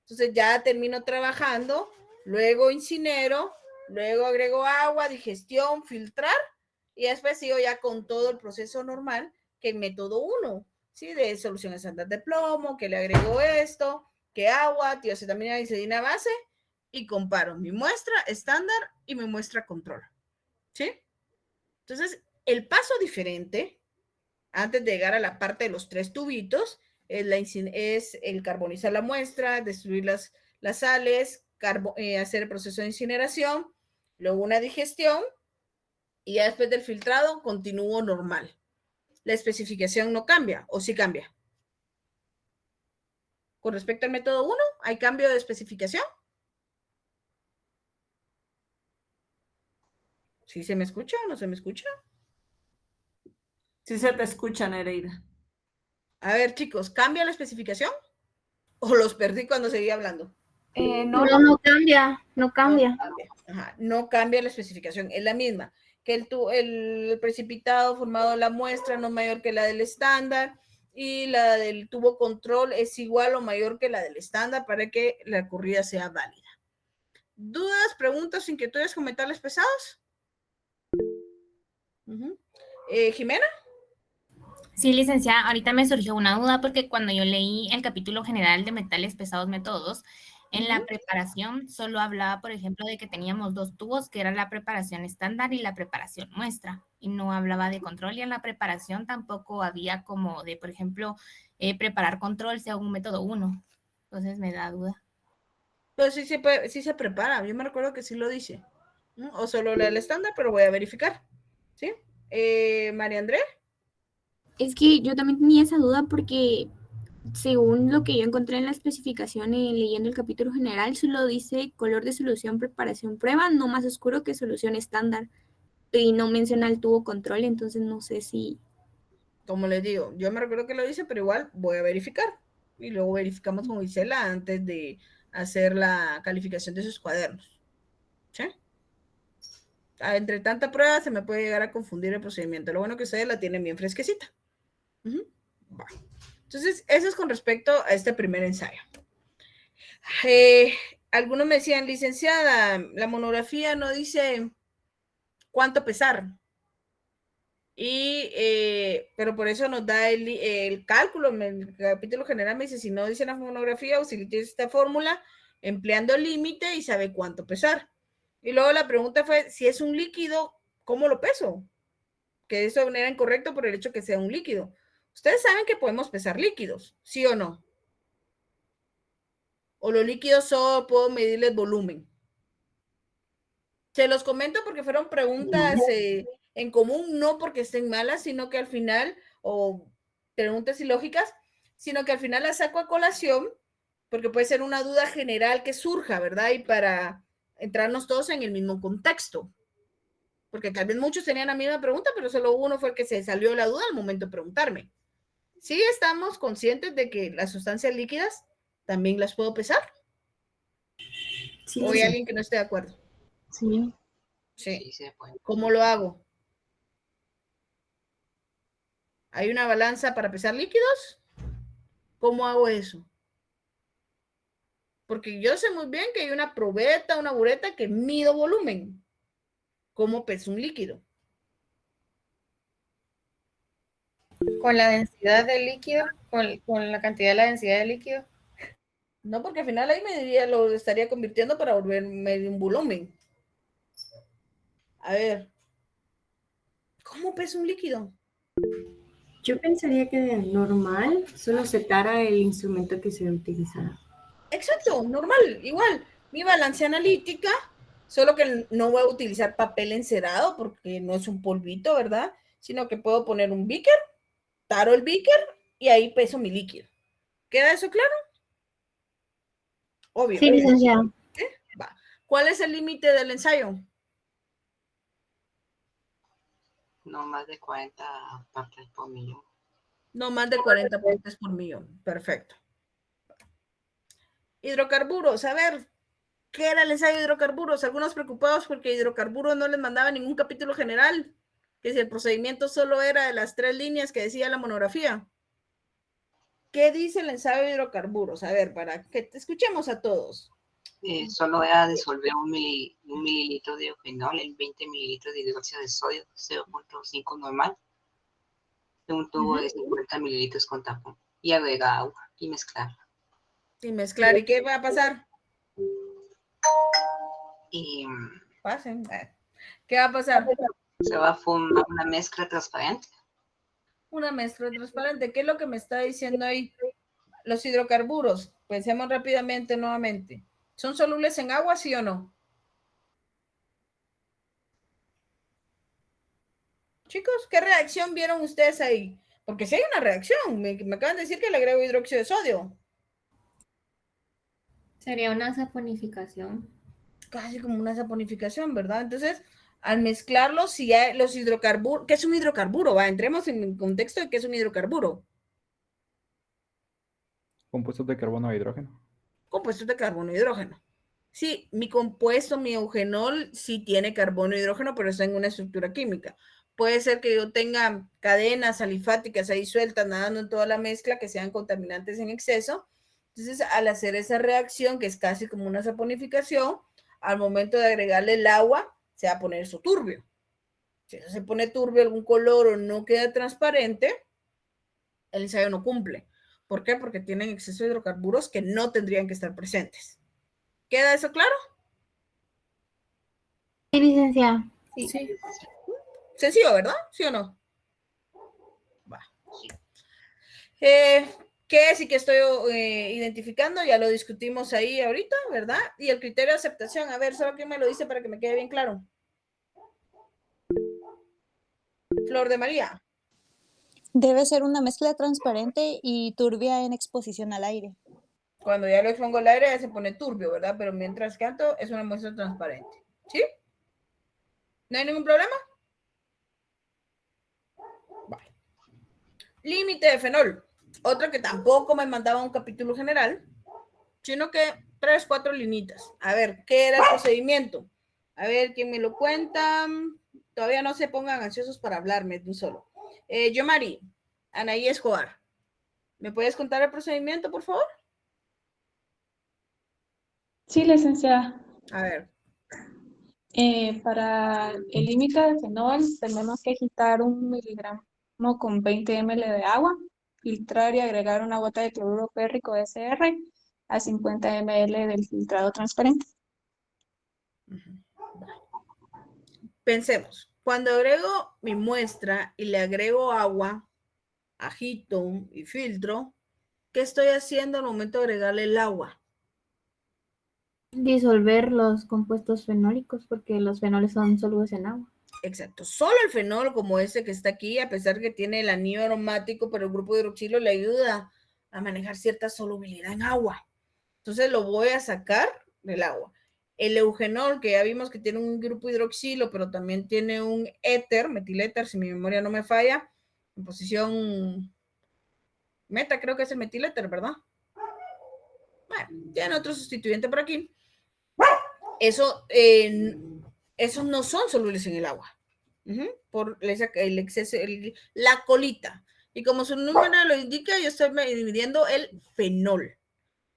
S1: Entonces ya termino trabajando, luego incinero, luego agrego agua, digestión, filtrar, y después sigo ya con todo el proceso normal, que el método 1, ¿sí? De solución estándar de plomo, que le agrego esto, que agua, tiocetamina y glicerina base, y comparo mi muestra estándar y mi muestra control, ¿sí? Entonces, el paso diferente, antes de llegar a la parte de los 3 tubitos, es el carbonizar la muestra, destruir las sales, hacer el proceso de incineración, luego una digestión, y ya después del filtrado continúo normal. La especificación no cambia, ¿o sí cambia? Con respecto al método 1, ¿hay cambio de especificación? ¿Sí se me escucha o no se me escucha?
S4: Sí se te escucha, Nereida.
S1: A ver, chicos, ¿cambia la especificación? ¿O los perdí cuando seguía hablando?
S2: No cambia, no cambia.
S1: Ajá, no cambia la especificación, es la misma. Que el precipitado formado en la muestra no es mayor que la del estándar, y la del tubo control es igual o mayor que la del estándar para que la corrida sea válida. ¿Dudas, preguntas, inquietudes, comentarios pesados? ¿Jimena?
S18: Sí, licenciada, ahorita me surgió una duda porque cuando yo leí el capítulo general de metales pesados métodos, en la preparación solo hablaba, por ejemplo, de que teníamos 2 tubos, que era la preparación estándar y la preparación muestra, y no hablaba de control, y en la preparación tampoco había como de, por ejemplo, preparar control según un método 1. Entonces me da duda.
S1: Pues sí se prepara, yo me recuerdo que sí lo dice. O solo el estándar, pero voy a verificar. ¿Sí? María André.
S19: Es que yo también tenía esa duda porque según lo que yo encontré en la especificación y leyendo el capítulo general, solo dice color de solución preparación prueba, no más oscuro que solución estándar. Y no menciona el tubo control, entonces no sé si...
S1: Como les digo, yo me recuerdo que lo dice, pero igual voy a verificar. Y luego verificamos con Isela antes de hacer la calificación de sus cuadernos. ¿Sí? Entre tanta prueba se me puede llegar a confundir el procedimiento. Lo bueno que ustedes la tienen bien fresquecita. Entonces, eso es con respecto a este primer ensayo. Algunos me decían, licenciada, la monografía no dice cuánto pesar. Pero por eso nos da el cálculo. En el capítulo general me dice, si no dice la monografía, utilice esta fórmula empleando el límite y sabe cuánto pesar. Y luego la pregunta fue, si es un líquido, ¿cómo lo peso? que eso era incorrecto por el hecho que sea un líquido. Ustedes saben que podemos pesar líquidos, ¿sí o no? O los líquidos solo puedo medirles volumen. Se los comento porque fueron preguntas en común, no porque estén malas, sino que al final, o preguntas ilógicas, sino que al final las saco a colación, porque puede ser una duda general que surja, ¿verdad? Y para entrarnos todos en el mismo contexto. Porque tal vez muchos tenían la misma pregunta, pero solo uno fue el que se salió la duda al momento de preguntarme. Sí estamos conscientes de que las sustancias líquidas también las puedo pesar.
S19: Sí,
S1: ¿O hay
S19: sí.
S1: alguien que no esté de acuerdo?
S19: Sí.
S1: Sí. ¿Cómo lo hago? ¿Hay una balanza para pesar líquidos? ¿Cómo hago eso? Porque yo sé muy bien que hay una probeta, una bureta que mido volumen. ¿Cómo peso un líquido?
S6: Con la densidad del líquido, con la cantidad de la densidad del líquido.
S1: No, porque al final ahí lo estaría convirtiendo para volverme un volumen. A ver, ¿cómo pesa un líquido?
S20: Yo pensaría que de normal solo setara el instrumento que se utilizara.
S1: Exacto, normal, igual. Mi balanza analítica, solo que no voy a utilizar papel encerado porque no es un polvito, ¿verdad? Sino que puedo poner un beaker, taro el beaker y ahí peso mi líquido. ¿Queda eso claro? Obvio.
S19: Sí, licenciada.
S1: Va. ¿Cuál es el límite del ensayo?
S21: No más de 40 partes por millón.
S1: No más de 40 partes por millón. Perfecto. Hidrocarburos. A ver, ¿qué era el ensayo de hidrocarburos? Algunos preocupados porque hidrocarburos no les mandaba ningún capítulo general, que si el procedimiento solo era de las 3 líneas que decía la monografía. ¿Qué dice el ensayo de hidrocarburos? A ver, para que te escuchemos a todos.
S21: Solo era disolver un mililitro de eugenol en 20 mililitros de hidróxido de sodio, 0.5 normal, de un tubo de 50 mililitros con tapón, y agregar agua y mezclar.
S1: Y mezclar. ¿Y qué va a pasar?
S21: Y
S1: pasen. ¿Qué va a pasar?
S21: Se va a formar una mezcla transparente.
S1: Una mezcla transparente. ¿Qué es lo que me está diciendo ahí? Los hidrocarburos, pensemos rápidamente nuevamente. ¿Son solubles en agua, sí o no? Chicos, ¿qué reacción vieron ustedes ahí? Porque si hay una reacción, me acaban de decir que le agrego hidróxido de sodio.
S18: Sería una saponificación.
S1: Casi como una saponificación, ¿verdad? Entonces, al mezclarlos, si hay los hidrocarburos, ¿qué es un hidrocarburo? Va, entremos en el contexto de qué es un hidrocarburo.
S16: Compuestos de carbono e hidrógeno.
S1: Compuestos de carbono e hidrógeno. Sí, mi compuesto, mi eugenol, sí tiene carbono e hidrógeno, pero está en una estructura química. Puede ser que yo tenga cadenas alifáticas ahí sueltas, nadando en toda la mezcla, que sean contaminantes en exceso. Entonces, al hacer esa reacción, que es casi como una saponificación, al momento de agregarle el agua, se va a poner eso turbio. Si eso se pone turbio, algún color o no queda transparente, el ensayo no cumple. ¿Por qué? Porque tienen exceso de hidrocarburos que no tendrían que estar presentes. ¿Queda eso claro?
S19: Sí, licenciada.
S1: Sí. Sencillo, ¿verdad? ¿Sí o no? Va. ¿Qué es y qué estoy identificando? Ya lo discutimos ahí ahorita, ¿verdad? Y el criterio de aceptación, a ver, solo que me lo dice para que me quede bien claro. Flor de María.
S12: Debe ser una mezcla transparente y turbia en exposición al aire.
S1: Cuando ya lo expongo al aire ya se pone turbio, ¿verdad? Pero mientras tanto es una muestra transparente. ¿Sí? ¿No hay ningún problema? Vale. Límite de fenol. Otro que tampoco me mandaba un capítulo general, sino que 3, 4 linitas. A ver, ¿qué era el procedimiento? A ver, ¿quién me lo cuenta? Todavía no se pongan ansiosos para hablarme de un solo. Yomari, Anaí Escobar, ¿me puedes contar el procedimiento, por favor?
S13: Sí, licenciada.
S1: A ver.
S13: Para el límite de fenol tenemos que agitar 1 miligramo con 20 ml de agua, filtrar y agregar una gota de cloruro férrico SR a 50 ml del filtrado transparente.
S1: Pensemos. Cuando agrego mi muestra y le agrego agua, agito y filtro, ¿qué estoy haciendo al momento de agregarle el agua?
S2: Disolver los compuestos fenólicos, porque los fenoles son solubles en agua.
S1: Exacto. Solo el fenol, como este que está aquí, a pesar que tiene el anillo aromático, pero el grupo hidroxilo le ayuda a manejar cierta solubilidad en agua. Entonces lo voy a sacar del agua. El eugenol, que ya vimos que tiene un grupo hidroxilo, pero también tiene un éter, metiléter, si mi memoria no me falla, en posición meta, creo que es el metiléter, ¿verdad? Bueno, tiene otro sustituyente por aquí. Esos no son solubles en el agua. Por el exceso, la colita. Y como su número lo indica, yo estoy dividiendo el fenol.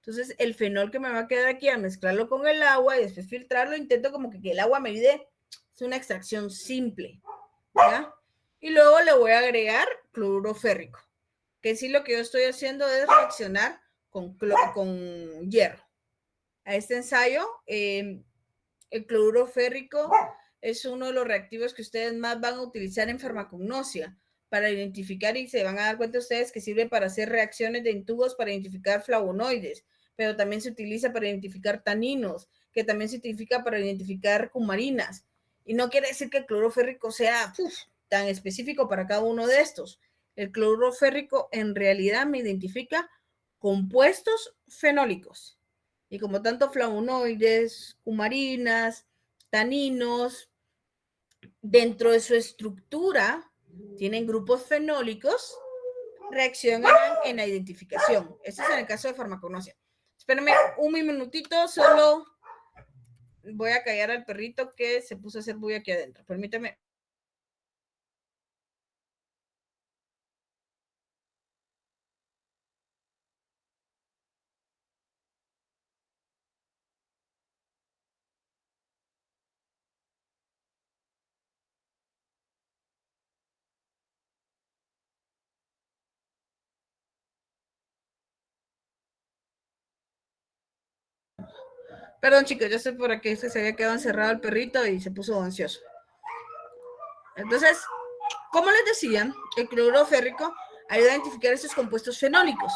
S1: Entonces, el fenol que me va a quedar aquí, al mezclarlo con el agua y después filtrarlo, intento como que el agua me ayude. Es una extracción simple, ¿ya? Y luego le voy a agregar cloruro férrico, que sí lo que yo estoy haciendo es reaccionar con hierro. A este ensayo, el cloruro férrico es uno de los reactivos que ustedes más van a utilizar en farmacognosia para identificar, y se van a dar cuenta ustedes que sirve para hacer reacciones de intubos para identificar flavonoides, pero también se utiliza para identificar taninos, que también se utiliza para identificar cumarinas. Y no quiere decir que el cloruro férrico sea tan específico para cada uno de estos. El cloruro férrico en realidad me identifica compuestos fenólicos. Y como tanto flavonoides, cumarinas, taninos, dentro de su estructura tienen grupos fenólicos, reaccionan en la identificación. Este es en el caso de farmacognosia. Espérenme un minutito, solo voy a callar al perrito que se puso a hacer bulla aquí adentro. Permítame. Perdón, chicos, yo sé por aquí se había quedado encerrado el perrito y se puso ansioso. Entonces, como les decía, el cloruro férrico ayuda a identificar esos compuestos fenólicos.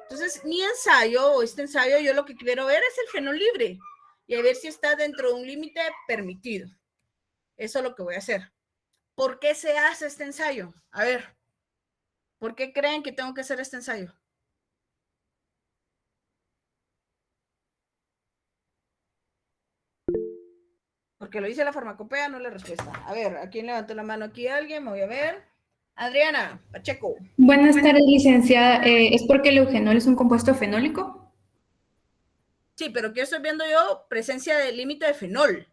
S1: Entonces, mi ensayo o este ensayo, yo lo que quiero ver es el fenol libre y a ver si está dentro de un límite permitido. Eso es lo que voy a hacer. ¿Por qué se hace este ensayo? A ver, ¿por qué creen que tengo que hacer este ensayo? Porque lo dice la farmacopea, no la respuesta. A ver, ¿a quién levantó la mano aquí? ¿Alguien? Me voy a ver. Adriana Pacheco.
S5: Buenas tardes, licenciada. ¿Es porque el eugenol es un compuesto fenólico?
S1: Sí, pero aquí estoy viendo yo presencia de límite de fenol.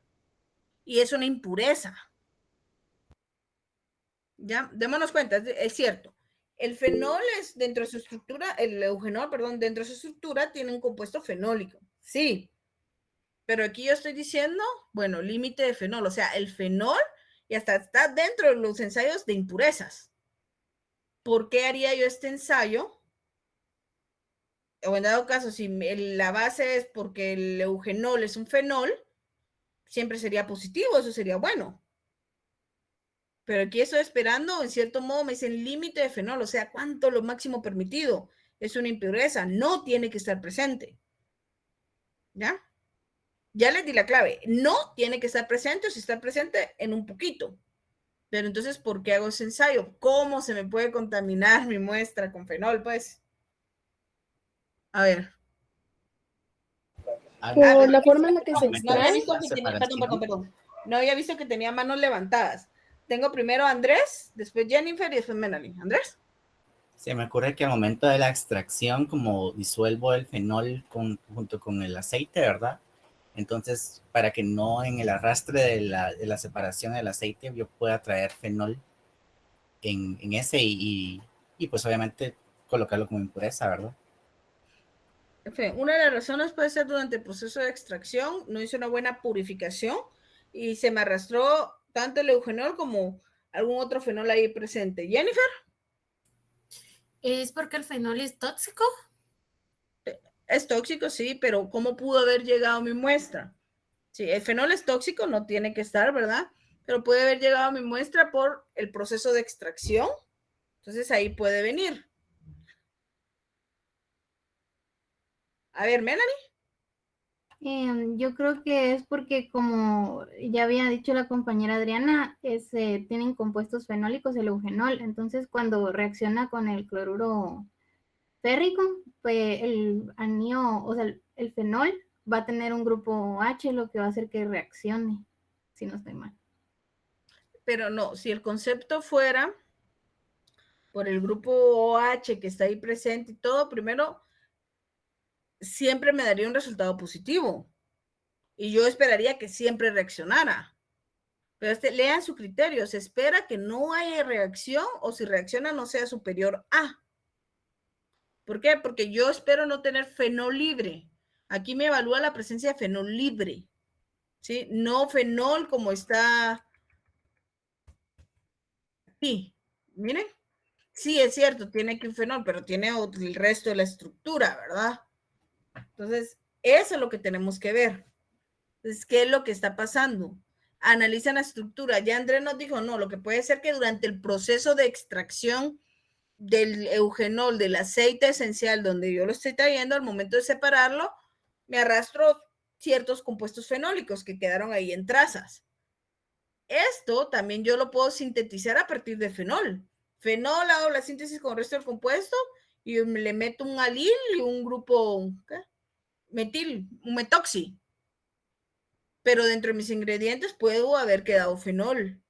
S1: Y es una impureza. Ya, démonos cuenta, es cierto. El fenol es dentro de su estructura, el eugenol, perdón, dentro de su estructura tiene un compuesto fenólico. Sí. Pero aquí yo estoy diciendo, bueno, límite de fenol, o sea, el fenol y hasta está dentro de los ensayos de impurezas. ¿Por qué haría yo este ensayo? O en dado caso, si la base es porque el eugenol es un fenol, siempre sería positivo, eso sería bueno. Pero aquí estoy esperando, en cierto modo me dicen límite de fenol, o sea, ¿cuánto lo máximo permitido? Es una impureza, no tiene que estar presente. ¿Ya? Ya les di la clave, no tiene que estar presente, o si está presente, en un poquito. Pero entonces, ¿por qué hago ese ensayo? ¿Cómo se me puede contaminar mi muestra con fenol? Pues, a ver.
S14: Por la forma en la que se
S1: No había
S14: extrae.
S1: visto que tenía, perdón. No había visto que tenía manos levantadas. Tengo primero a Andrés, después Jennifer y después Melanie. ¿Andrés?
S22: Se me ocurre que al momento de la extracción, como disuelvo el fenol junto con el aceite, ¿verdad? Entonces, para que no en el arrastre de la separación del aceite yo pueda traer fenol en ese y pues obviamente colocarlo como impureza, ¿verdad?
S1: En fin, una de las razones puede ser durante el proceso de extracción, no hice una buena purificación y se me arrastró tanto el eugenol como algún otro fenol ahí presente. Jennifer.
S18: ¿Es porque el fenol es tóxico?
S1: Es tóxico, sí, pero ¿cómo pudo haber llegado mi muestra? Sí, el fenol es tóxico, no tiene que estar, ¿verdad? pero puede haber llegado a mi muestra por el proceso de extracción. Entonces ahí puede venir. A ver, Melanie.
S2: Yo creo que es porque, como ya había dicho la compañera Adriana, tienen compuestos fenólicos el eugenol. Entonces, cuando reacciona con el cloruro férrico, pues el anillo, o sea, el fenol va a tener un grupo H, lo que va a hacer que reaccione, si no estoy mal.
S1: Pero no, si el concepto fuera por el grupo OH que está ahí presente y todo, primero siempre me daría un resultado positivo. Y yo esperaría que siempre reaccionara. Pero lean su criterio. Se espera que no haya reacción o si reacciona no sea superior a. ¿Por qué? Porque yo espero no tener fenol libre. Aquí me evalúa la presencia de fenol libre. ¿Sí? No fenol como está aquí. Miren. Sí, es cierto, tiene aquí un fenol, pero tiene el resto de la estructura, ¿verdad? Entonces, eso es lo que tenemos que ver. Entonces, ¿qué es lo que está pasando? Analizan la estructura. Ya Andrés nos dijo, no, lo que puede ser que durante el proceso de extracción del eugenol, del aceite esencial, donde yo lo estoy trayendo, al momento de separarlo, me arrastro ciertos compuestos fenólicos que quedaron ahí en trazas. Esto también yo lo puedo sintetizar a partir de fenol. Fenol, hago la síntesis con el resto del compuesto y le meto un alil y un grupo metil, un metoxi. Pero dentro de mis ingredientes puedo haber quedado fenol.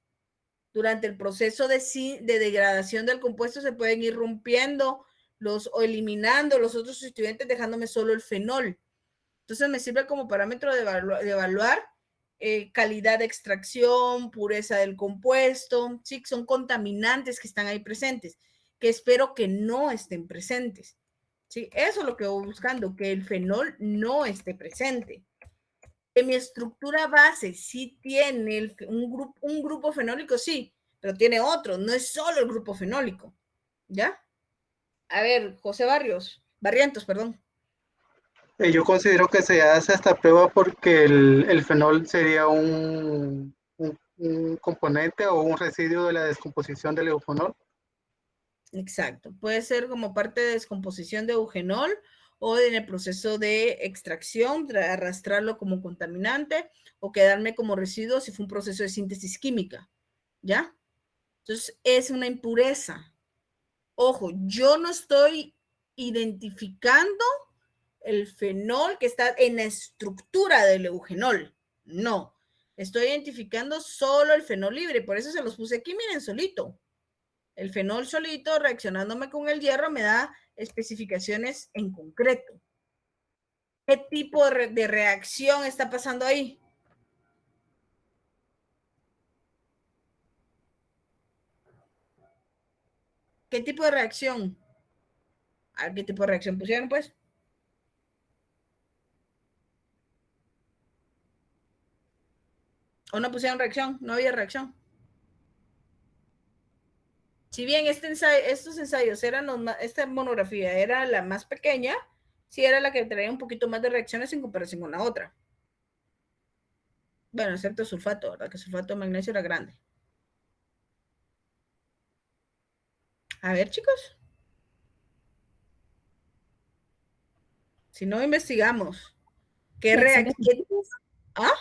S1: Durante el proceso de degradación del compuesto se pueden ir rompiendo o eliminando los otros sustituyentes dejándome solo el fenol. Entonces me sirve como parámetro de evaluar calidad de extracción, pureza del compuesto, sí, son contaminantes que están ahí presentes, que espero que no estén presentes. ¿Sí? Eso es lo que voy buscando, que el fenol no esté presente. Que mi estructura base sí tiene un grupo fenólico, sí, pero tiene otro, no es solo el grupo fenólico. ¿Ya? A ver, José Barrientos, perdón.
S3: Yo considero que se hace esta prueba porque el fenol sería un componente o un residuo de la descomposición del eugenol.
S1: Exacto, puede ser como parte de descomposición de eugenol o en el proceso de extracción, arrastrarlo como contaminante o quedarme como residuo si fue un proceso de síntesis química, ¿ya? Entonces, es una impureza. Ojo, yo no estoy identificando el fenol que está en la estructura del eugenol, no. Estoy identificando solo el fenol libre, por eso se los puse aquí, miren, solito. El fenol solito, reaccionándome con el hierro, me da especificaciones en concreto. ¿Qué tipo de reacción está pasando ahí? ¿Qué tipo de reacción? A ver, ¿qué tipo de reacción pusieron, pues? ¿O no pusieron reacción? No había reacción. Si bien estos ensayos eran esta monografía era la más pequeña, sí era la que traía un poquito más de reacciones en comparación con la otra. Bueno, excepto sulfato, ¿verdad? Que sulfato de magnesio era grande. A ver, chicos. Si no investigamos, ¿qué reacción? ¿Ah?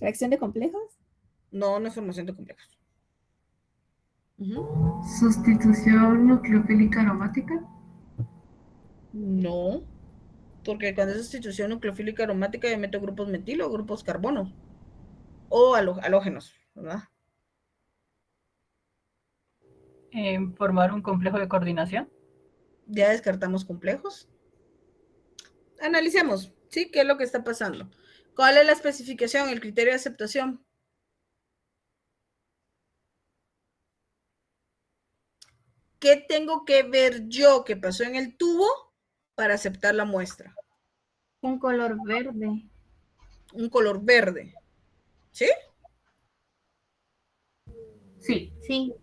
S8: ¿Reacción de complejos?
S1: No, no es formación de complejos.
S8: ¿Sustitución nucleofílica aromática?
S1: No, porque cuando es sustitución nucleofílica aromática yo meto grupos metilo o grupos carbono o halógenos, ¿verdad?
S10: ¿Formar un complejo de coordinación?
S1: Ya descartamos complejos. Analicemos, ¿sí? ¿Qué es lo que está pasando? ¿Cuál es la especificación, el criterio de aceptación? ¿Qué tengo que ver yo que pasó en el tubo para aceptar la muestra?
S2: Un color verde.
S1: Un color verde. ¿Sí?
S2: Sí. Sí.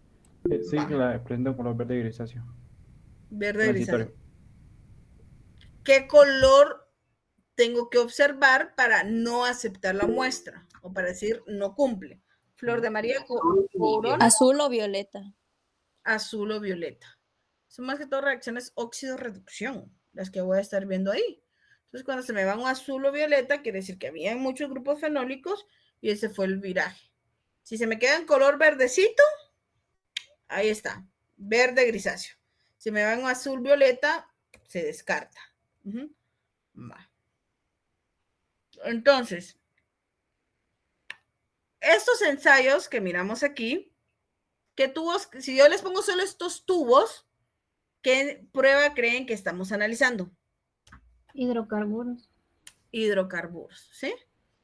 S16: Sí, la prende un color verde grisáceo.
S1: Verde grisáceo. ¿Qué color tengo que observar para no aceptar la muestra? O para decir no cumple. Flor de María,
S21: Corona.
S12: Azul o violeta.
S1: Azul o violeta. Son más que todo reacciones óxido-reducción, las que voy a estar viendo ahí. Entonces, cuando se me va un azul o violeta, quiere decir que había muchos grupos fenólicos y ese fue el viraje. Si se me queda en color verdecito, ahí está, verde grisáceo. Si me va en azul violeta, se descarta. Entonces, estos ensayos que miramos aquí, ¿qué tubos? Si yo les pongo solo estos tubos, ¿qué prueba creen que estamos analizando?
S2: Hidrocarburos.
S1: Hidrocarburos, ¿sí?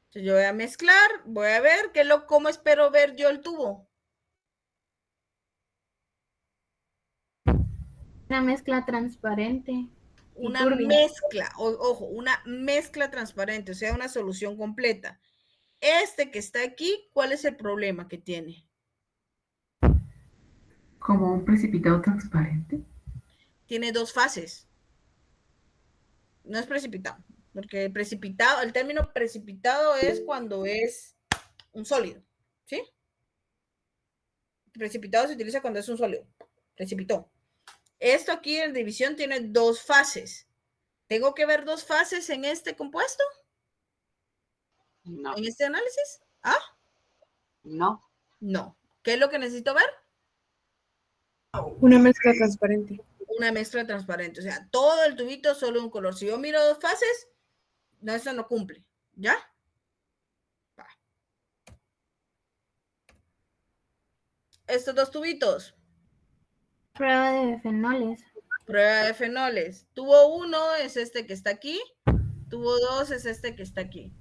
S1: Entonces yo voy a mezclar, voy a ver cómo espero ver yo el tubo.
S2: Una mezcla transparente.
S1: Una mezcla, ojo, una mezcla transparente, o sea, una solución completa. Este que está aquí, ¿cuál es el problema que tiene?
S8: Como un precipitado transparente.
S1: Tiene dos fases. No es precipitado, porque precipitado, el término precipitado es cuando es un sólido, ¿sí? Precipitado se utiliza cuando es un sólido. Precipitó. Esto aquí en división tiene dos fases. ¿Tengo que ver dos fases en este compuesto?
S21: No.
S1: ¿En este análisis? ¿Ah?
S21: No.
S1: No. ¿Qué es lo que necesito ver?
S20: Una mezcla transparente.
S1: Una mezcla transparente. O sea, todo el tubito solo un color. Si yo miro dos fases, no, eso no cumple. ¿Ya? Va. Estos dos tubitos.
S2: Prueba de fenoles.
S1: Prueba de fenoles. Tubo 1 es este que está aquí. Tubo 2 es este que está aquí.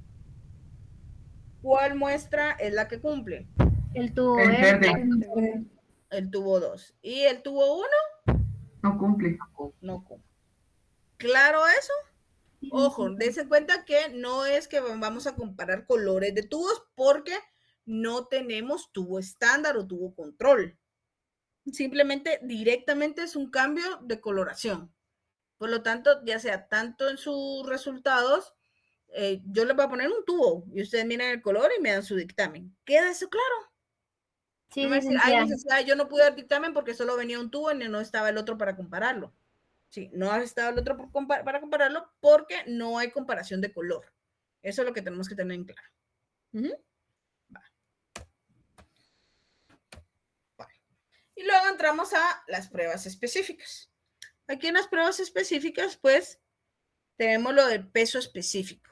S1: ¿Cuál muestra es la que cumple?
S2: El tubo
S8: verde.
S1: El tubo 2. ¿Y el tubo 1?
S8: No cumple.
S1: No cumple. ¿Claro eso? Ojo, dense cuenta que no es que vamos a comparar colores de tubos porque no tenemos tubo estándar o tubo control. Simplemente directamente es un cambio de coloración. Por lo tanto, ya sea tanto en sus resultados, yo les voy a poner un tubo y ustedes miran el color y me dan su dictamen. ¿Queda eso claro?
S2: Sí,
S1: no me decir, yo no pude dar dictamen porque solo venía un tubo y no estaba el otro para compararlo. Sí, no estaba el otro para compararlo porque no hay comparación de color. Eso es lo que tenemos que tener en claro. Y luego entramos a las pruebas específicas. Aquí en las pruebas específicas, pues, tenemos lo del peso específico.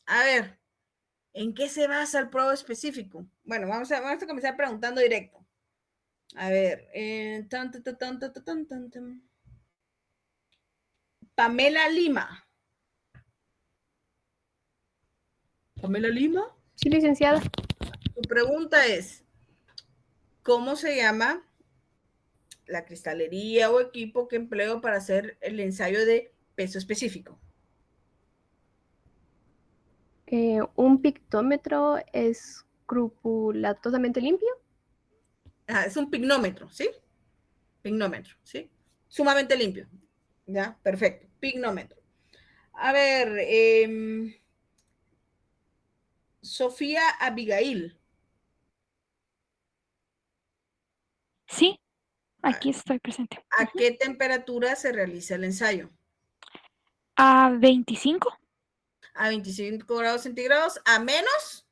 S1: A ver, ¿en qué se basa el prueba específico? Bueno, vamos a comenzar preguntando directo. A ver, Pamela Lima. ¿Pamela Lima?
S5: Sí, licenciada.
S1: Tu pregunta es, ¿cómo se llama la cristalería o equipo que empleo para hacer el ensayo de peso específico?
S5: Un pictómetro escrupulatosamente limpio.
S1: Es un pignómetro, ¿sí? Pignómetro, ¿sí? Sumamente limpio. Ya, perfecto. Pignómetro. A ver, Sofía Abigail.
S5: Sí, aquí estoy presente.
S1: ¿A qué temperatura se realiza el ensayo?
S5: A 25.
S1: A 25 grados centígrados. ¿A menos?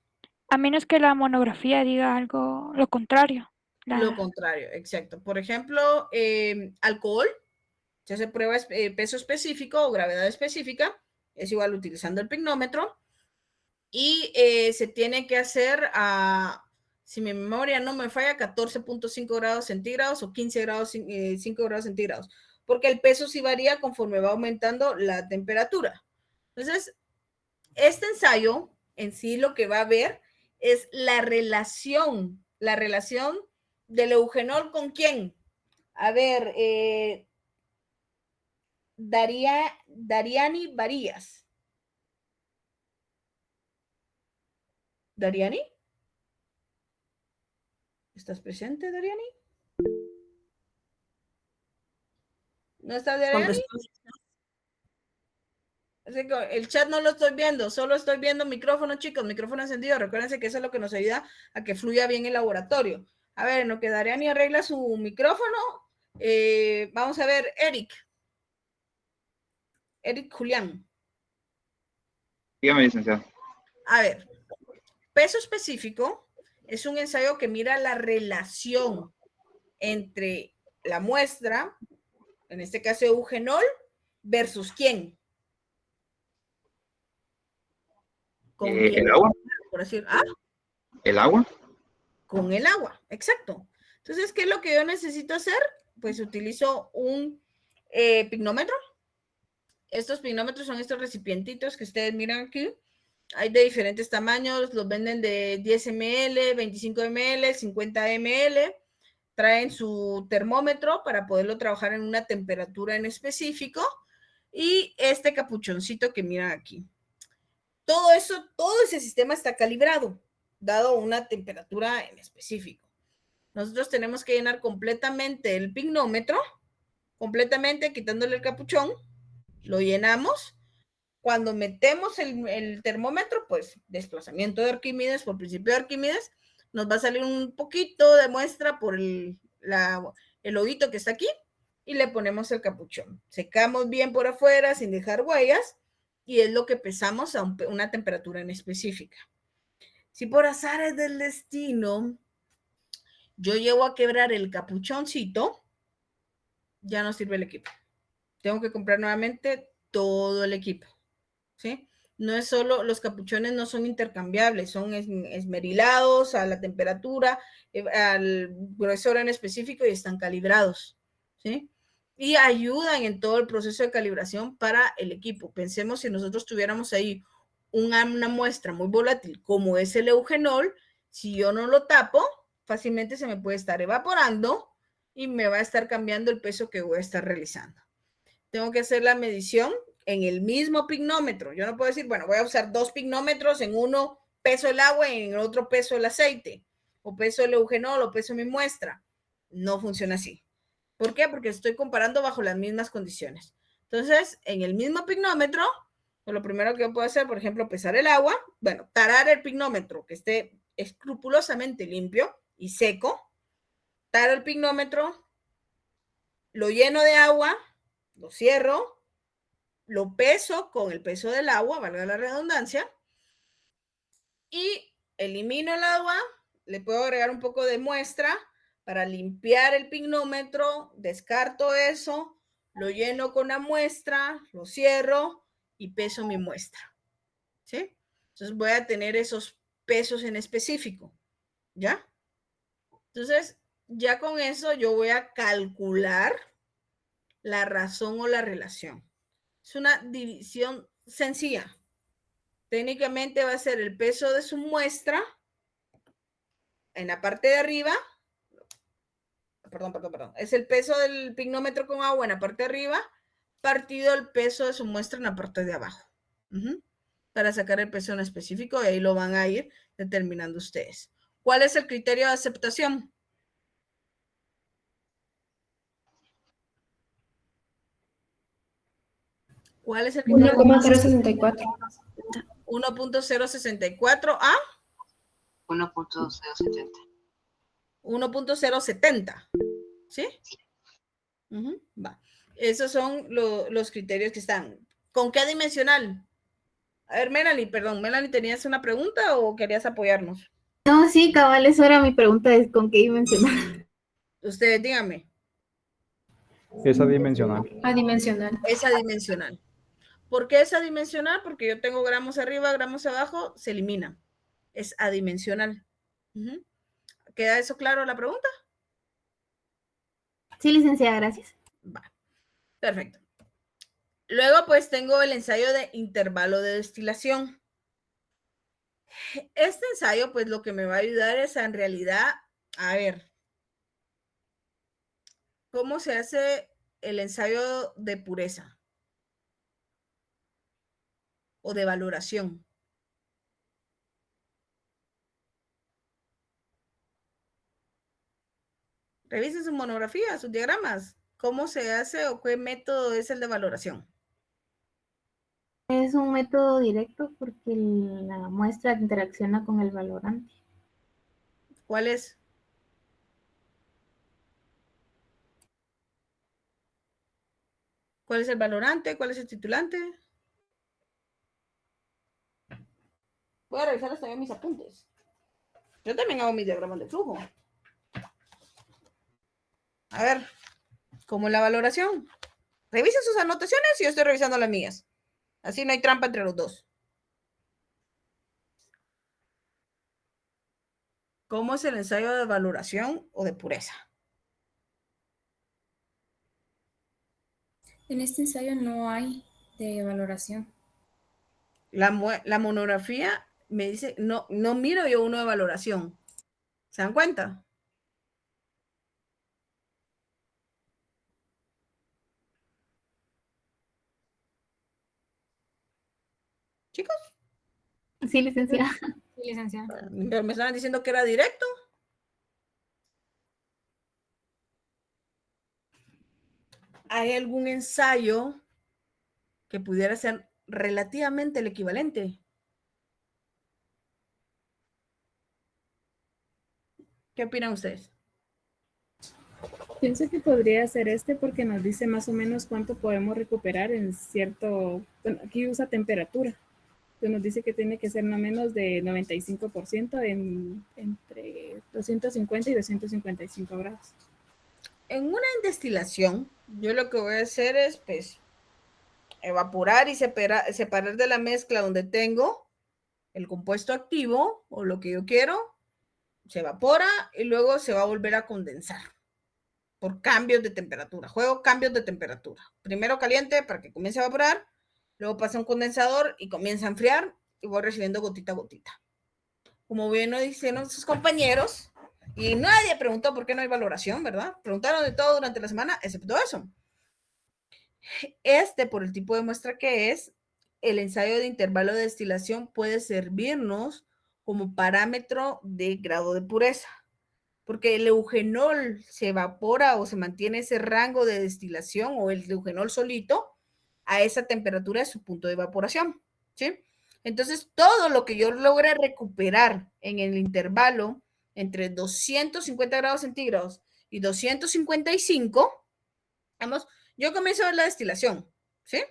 S5: A menos que la monografía diga algo, lo contrario.
S1: Lo contrario, exacto. Por ejemplo, alcohol, se hace prueba peso específico o gravedad específica, es igual utilizando el pignómetro, y se tiene que hacer si mi memoria no me falla, 14.5 grados centígrados o 15 grados, 5 grados centígrados, porque el peso sí varía conforme va aumentando la temperatura. Entonces, este ensayo en sí lo que va a ver es la relación del eugenol con quién. A ver, Dariani Varías. ¿Dariani? ¿Estás presente, Dariani? ¿No está Dariani? Así que el chat no lo estoy viendo, solo estoy viendo micrófono, chicos, micrófono encendido. Recuérdense que eso es lo que nos ayuda a que fluya bien el laboratorio. A ver, en lo que Dariani arregla su micrófono, vamos a ver, Eric Julián.
S7: Dígame, licenciado.
S1: A ver, peso específico es un ensayo que mira la relación entre la muestra, en este caso eugenol, versus quién. ¿Con quién?
S7: ¿El agua?
S1: Por decir,
S7: ¿El agua?
S1: Con el agua, exacto. Entonces, ¿qué es lo que yo necesito hacer? Pues utilizo un pignómetro. Estos pignómetros son estos recipientitos que ustedes miran aquí. Hay de diferentes tamaños, los venden de 10 ml, 25 ml, 50 ml. Traen su termómetro para poderlo trabajar en una temperatura en específico. Y este capuchoncito que miran aquí. Todo eso, todo ese sistema está calibrado, dado una temperatura en específico. Nosotros tenemos que llenar completamente el pignómetro, completamente quitándole el capuchón, lo llenamos. Cuando metemos el termómetro, pues desplazamiento de Arquímedes, por principio de Arquímedes, nos va a salir un poquito de muestra por el hoyito que está aquí y le ponemos el capuchón. Secamos bien por afuera sin dejar huellas y es lo que pesamos a una temperatura en específica. Si por azares del destino yo llego a quebrar el capuchoncito, ya no sirve el equipo. Tengo que comprar nuevamente todo el equipo, ¿sí? No es solo, los capuchones no son intercambiables, son esmerilados a la temperatura, al gruesor en específico y están calibrados, ¿sí? Y ayudan en todo el proceso de calibración para el equipo. Pensemos si nosotros tuviéramos ahí una muestra muy volátil como es el eugenol, si yo no lo tapo, fácilmente se me puede estar evaporando y me va a estar cambiando el peso que voy a estar realizando. Tengo que hacer la medición en el mismo pignómetro. Yo no puedo decir, bueno, voy a usar 2 pignómetros, en uno peso el agua y en el otro peso el aceite, o peso el eugenol, o peso mi muestra. No funciona así. ¿Por qué? Porque estoy comparando bajo las mismas condiciones. Entonces, en el mismo pignómetro, pues lo primero que yo puedo hacer, por ejemplo, pesar el agua, bueno, tarar el pignómetro, que esté escrupulosamente limpio y seco, taro el pignómetro, lo lleno de agua, lo cierro, lo peso con el peso del agua, valga la redundancia, y elimino el agua, le puedo agregar un poco de muestra para limpiar el pignómetro, descarto eso, lo lleno con la muestra, lo cierro y peso mi muestra, ¿sí? Entonces voy a tener esos pesos en específico, ¿ya? Entonces, ya con eso yo voy a calcular la razón o la relación. Es una división sencilla. Técnicamente va a ser el peso de su muestra en la parte de arriba. Perdón. Es el peso del pignómetro con agua en la parte de arriba, partido el peso de su muestra en la parte de abajo. Para sacar el peso en específico y ahí lo van a ir determinando ustedes. ¿Cuál es el criterio de aceptación? ¿Cuál es el criterio?
S5: 1,064.
S1: 1.064 a
S21: 1.070.
S1: 1.070. ¿Sí? Va. Esos son los criterios que están. ¿Con qué dimensional? A ver, Melanie, ¿tenías una pregunta o querías apoyarnos?
S2: No, sí, cabal, eso era mi pregunta, es ¿con qué dimensional?
S1: Ustedes, díganme.
S16: Es adimensional.
S5: Adimensional.
S1: Es adimensional. ¿Por qué es adimensional? Porque yo tengo gramos arriba, gramos abajo, se elimina. Es adimensional. ¿Queda eso claro la pregunta?
S2: Sí, licenciada, gracias.
S1: Va. Perfecto. Luego, pues, tengo el ensayo de intervalo de destilación. Este ensayo, pues, lo que me va a ayudar es en realidad, a ver, ¿cómo se hace el ensayo de pureza? O de valoración. Revisen su monografía, sus diagramas. ¿Cómo se hace o qué método es el de valoración?
S2: Es un método directo porque la muestra interacciona con el valorante.
S1: ¿Cuál es? ¿Cuál es el valorante? ¿Cuál es el titulante? Voy a revisar hasta mis apuntes. Yo también hago mis diagramas de flujo. A ver, ¿cómo es la valoración? Revisen sus anotaciones y yo estoy revisando las mías. Así no hay trampa entre los dos. ¿Cómo es el ensayo de valoración o de pureza?
S5: En este ensayo no hay de valoración.
S1: La monografía me dice, no miro yo uno de valoración. ¿Se dan cuenta? ¿Chicos?
S2: Sí, licenciada.
S18: Sí, licenciada.
S1: Pero me estaban diciendo que era directo. ¿Hay algún ensayo que pudiera ser relativamente el equivalente? ¿Qué opinan ustedes?
S13: Pienso que podría ser este porque nos dice más o menos cuánto podemos recuperar en cierto, bueno, aquí usa temperatura. Entonces nos dice que tiene que ser no menos de 95% entre 250 y 255 grados.
S1: En una destilación, yo lo que voy a hacer es, pues, evaporar y separar de la mezcla donde tengo el compuesto activo o lo que yo quiero, se evapora y luego se va a volver a condensar por cambios de temperatura. Juego cambios de temperatura. Primero caliente para que comience a evaporar, luego pasa un condensador y comienza a enfriar y voy recibiendo gotita a gotita. Como bien nos dijeron sus compañeros, y nadie preguntó por qué no hay valoración, ¿verdad? Preguntaron de todo durante la semana, excepto eso. Por el tipo de muestra que es, el ensayo de intervalo de destilación puede servirnos como parámetro de grado de pureza, porque el eugenol se evapora o se mantiene ese rango de destilación o el eugenol solito a esa temperatura de su punto de evaporación, ¿sí? Entonces, todo lo que yo logre recuperar en el intervalo entre 250 grados centígrados y 255, vamos, yo comienzo a ver la destilación, ¿sí?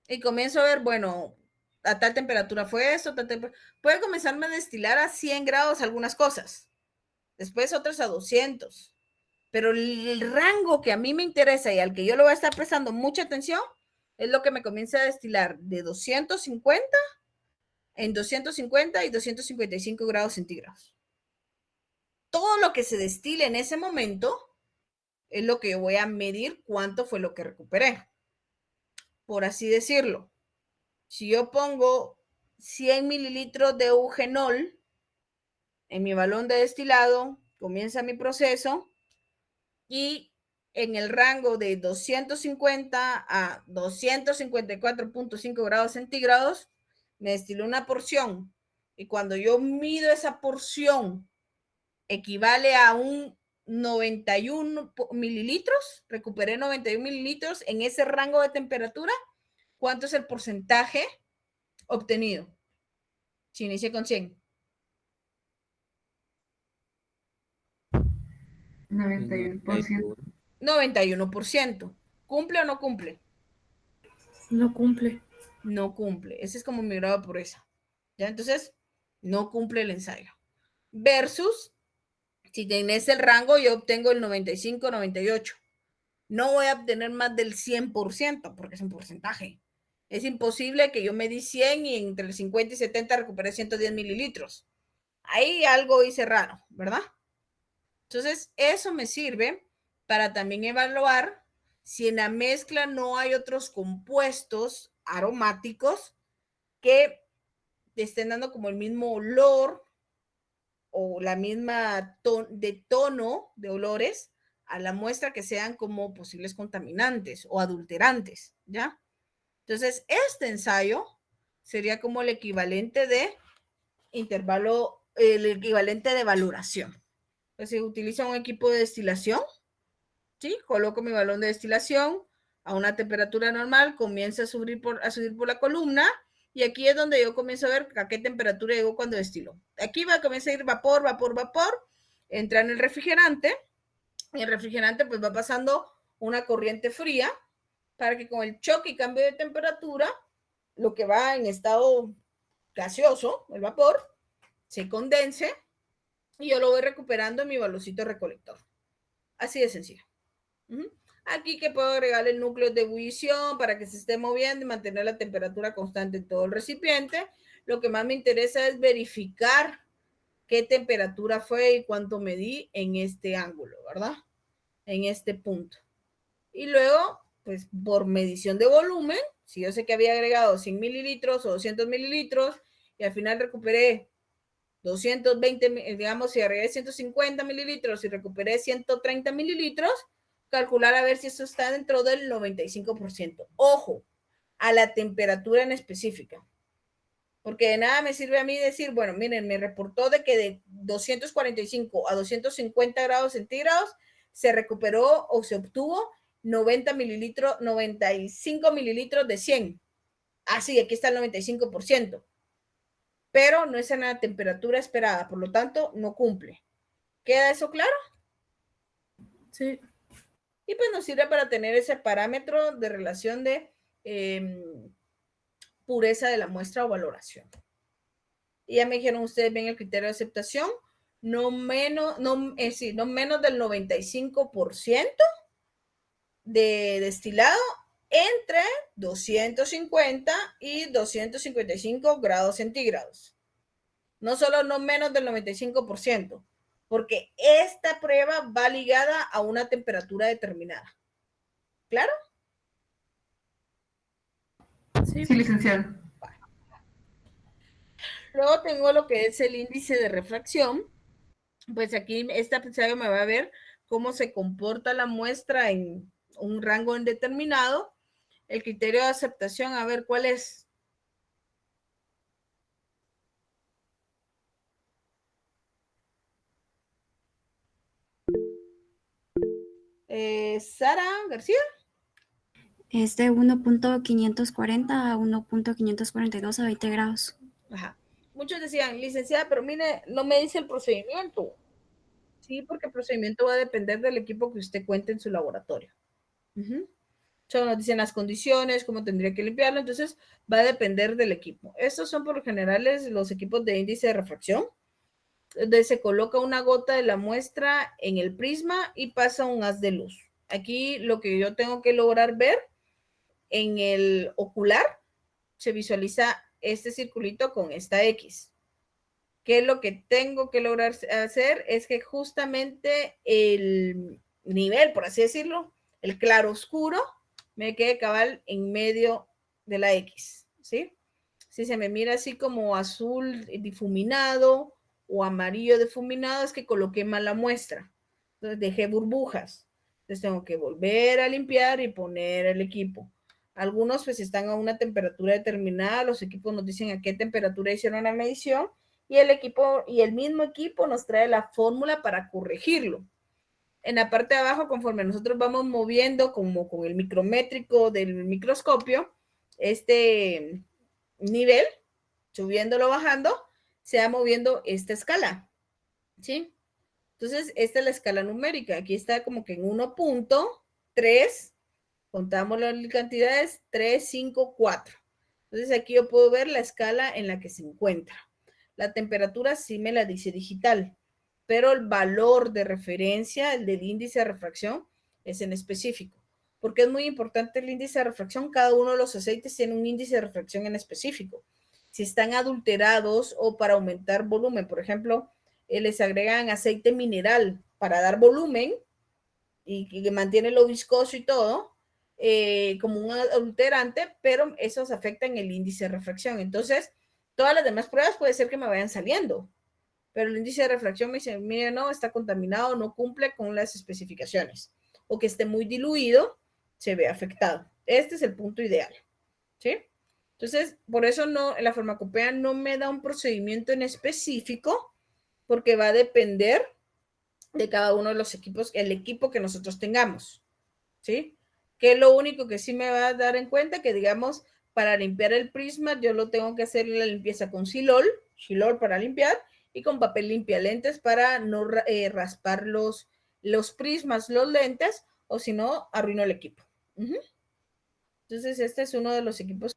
S1: Y comienzo a ver, bueno, a tal temperatura fue esto, puede comenzarme a destilar a 100 grados algunas cosas, después otras a 200, pero el rango que a mí me interesa y al que yo le voy a estar prestando mucha atención es lo que me comienza a destilar de 250 en 250 y 255 grados centígrados. Todo lo que se destile en ese momento es lo que yo voy a medir cuánto fue lo que recuperé. Por así decirlo, si yo pongo 100 mililitros de eugenol en mi balón de destilado, comienza mi proceso y en el rango de 250 a 254.5 grados centígrados, me destiló una porción. Y cuando yo mido esa porción, equivale a un 91 mililitros, recuperé 91 mililitros en ese rango de temperatura. ¿Cuánto es el porcentaje obtenido? Si inicié con 100.
S8: 91%.
S1: 91%. ¿Cumple o no cumple?
S5: No cumple.
S1: No cumple. Ese es como mi grado de pureza. ¿Ya? Entonces, no cumple el ensayo. Versus, si tenés el rango, yo obtengo el 95, 98. No voy a obtener más del 100% porque es un porcentaje. Es imposible que yo me di 100 y entre el 50 y 70 recuperé 110 mililitros. Ahí algo hice raro, ¿verdad? Entonces, eso me sirve para también evaluar si en la mezcla no hay otros compuestos aromáticos que te estén dando como el mismo olor o la misma tono de olores a la muestra que sean como posibles contaminantes o adulterantes, ¿ya? Entonces, este ensayo sería como el equivalente de intervalo, el equivalente de valoración. Pues se utiliza un equipo de destilación, ¿sí? Coloco mi balón de destilación, a una temperatura normal, comienza a subir por la columna, y aquí es donde yo comienzo a ver a qué temperatura llegó cuando destilo. Aquí comienza a ir vapor, vapor, vapor, entra en el refrigerante, y el refrigerante pues va pasando una corriente fría para que con el choque y cambio de temperatura, lo que va en estado gaseoso, el vapor, se condense y yo lo voy recuperando en mi baloncito recolector. Así de sencillo. Aquí que puedo agregar el núcleo de ebullición para que se esté moviendo y mantener la temperatura constante en todo el recipiente. Lo que más me interesa es verificar qué temperatura fue y cuánto medí en este ángulo, ¿verdad? En este punto. Y luego, pues por medición de volumen, si yo sé que había agregado 100 mililitros o 200 mililitros y al final recuperé 220, digamos, si agregué 150 mililitros y recuperé 130 mililitros, calcular a ver si eso está dentro del 95%. Ojo, a la temperatura en específica. Porque de nada me sirve a mí decir, bueno, miren, me reportó de que de 245 a 250 grados centígrados se recuperó o se obtuvo 90 mililitros, 95 mililitros de 100. Ah, sí, aquí está el 95%. Pero no es en la temperatura esperada, por lo tanto, no cumple. ¿Queda eso claro?
S14: Sí.
S1: Y pues nos sirve para tener ese parámetro de relación de pureza de la muestra o valoración. Y ya me dijeron ustedes bien el criterio de aceptación, no menos del 95% de destilado entre 250 y 255 grados centígrados. No solo no menos del 95%, porque esta prueba va ligada a una temperatura determinada. ¿Claro?
S8: Sí, licenciado.
S1: Luego tengo lo que es el índice de refracción. Pues aquí esta pizarra me va a ver cómo se comporta la muestra en un rango indeterminado. El criterio de aceptación, a ver cuál es. Sara García.
S19: Es de 1.540 a 1.542 a 20 grados.
S1: Ajá. Muchos decían, licenciada, pero mire, no me dice el procedimiento. Sí, porque el procedimiento va a depender del equipo que usted cuente en su laboratorio. Solo nos dicen las condiciones, cómo tendría que limpiarlo, entonces va a depender del equipo. Estos son por lo general los equipos de índice de refracción, donde se coloca una gota de la muestra en el prisma y pasa un haz de luz. Aquí lo que yo tengo que lograr ver en el ocular, se visualiza este circulito con esta X. ¿Qué es lo que tengo que lograr hacer? Es que justamente el nivel, por así decirlo, el claro oscuro, me quede cabal en medio de la X, ¿sí? Si se me mira así como azul difuminado o amarillo difuminado, es que coloqué mal la muestra. Entonces dejé burbujas. Entonces tengo que volver a limpiar y poner el equipo. Algunos pues están a una temperatura determinada, los equipos nos dicen a qué temperatura hicieron la medición y el mismo equipo nos trae la fórmula para corregirlo. En la parte de abajo, conforme nosotros vamos moviendo como con el micrométrico del microscopio, este nivel, subiéndolo, bajando, se va moviendo esta escala, ¿sí? Entonces, esta es la escala numérica. Aquí está como que en 1.3, contamos las cantidades, 3, 5, 4. Entonces, aquí yo puedo ver la escala en la que se encuentra. La temperatura sí me la dice digital, pero el valor de referencia, el del índice de refracción, es en específico. Porque es muy importante el índice de refracción. Cada uno de los aceites tiene un índice de refracción en específico. Si están adulterados o para aumentar volumen, por ejemplo, les agregan aceite mineral para dar volumen y que mantiene lo viscoso y todo, como un adulterante, pero esos afectan el índice de refracción. Entonces, todas las demás pruebas puede ser que me vayan saliendo, pero el índice de refracción me dice, mire, no, está contaminado, no cumple con las especificaciones, o que esté muy diluido, se ve afectado. Este es el punto ideal, ¿sí? Entonces, por eso la farmacopea no me da un procedimiento en específico, porque va a depender de cada uno de los equipos, el equipo que nosotros tengamos, ¿sí? que es lo único que sí me va a dar en cuenta, que digamos, para limpiar el prisma, yo lo tengo que hacer la limpieza con Silol para limpiar, y con papel limpialentes para no raspar los prismas, los lentes, o si no, arruino el equipo. Entonces, este es uno de los equipos.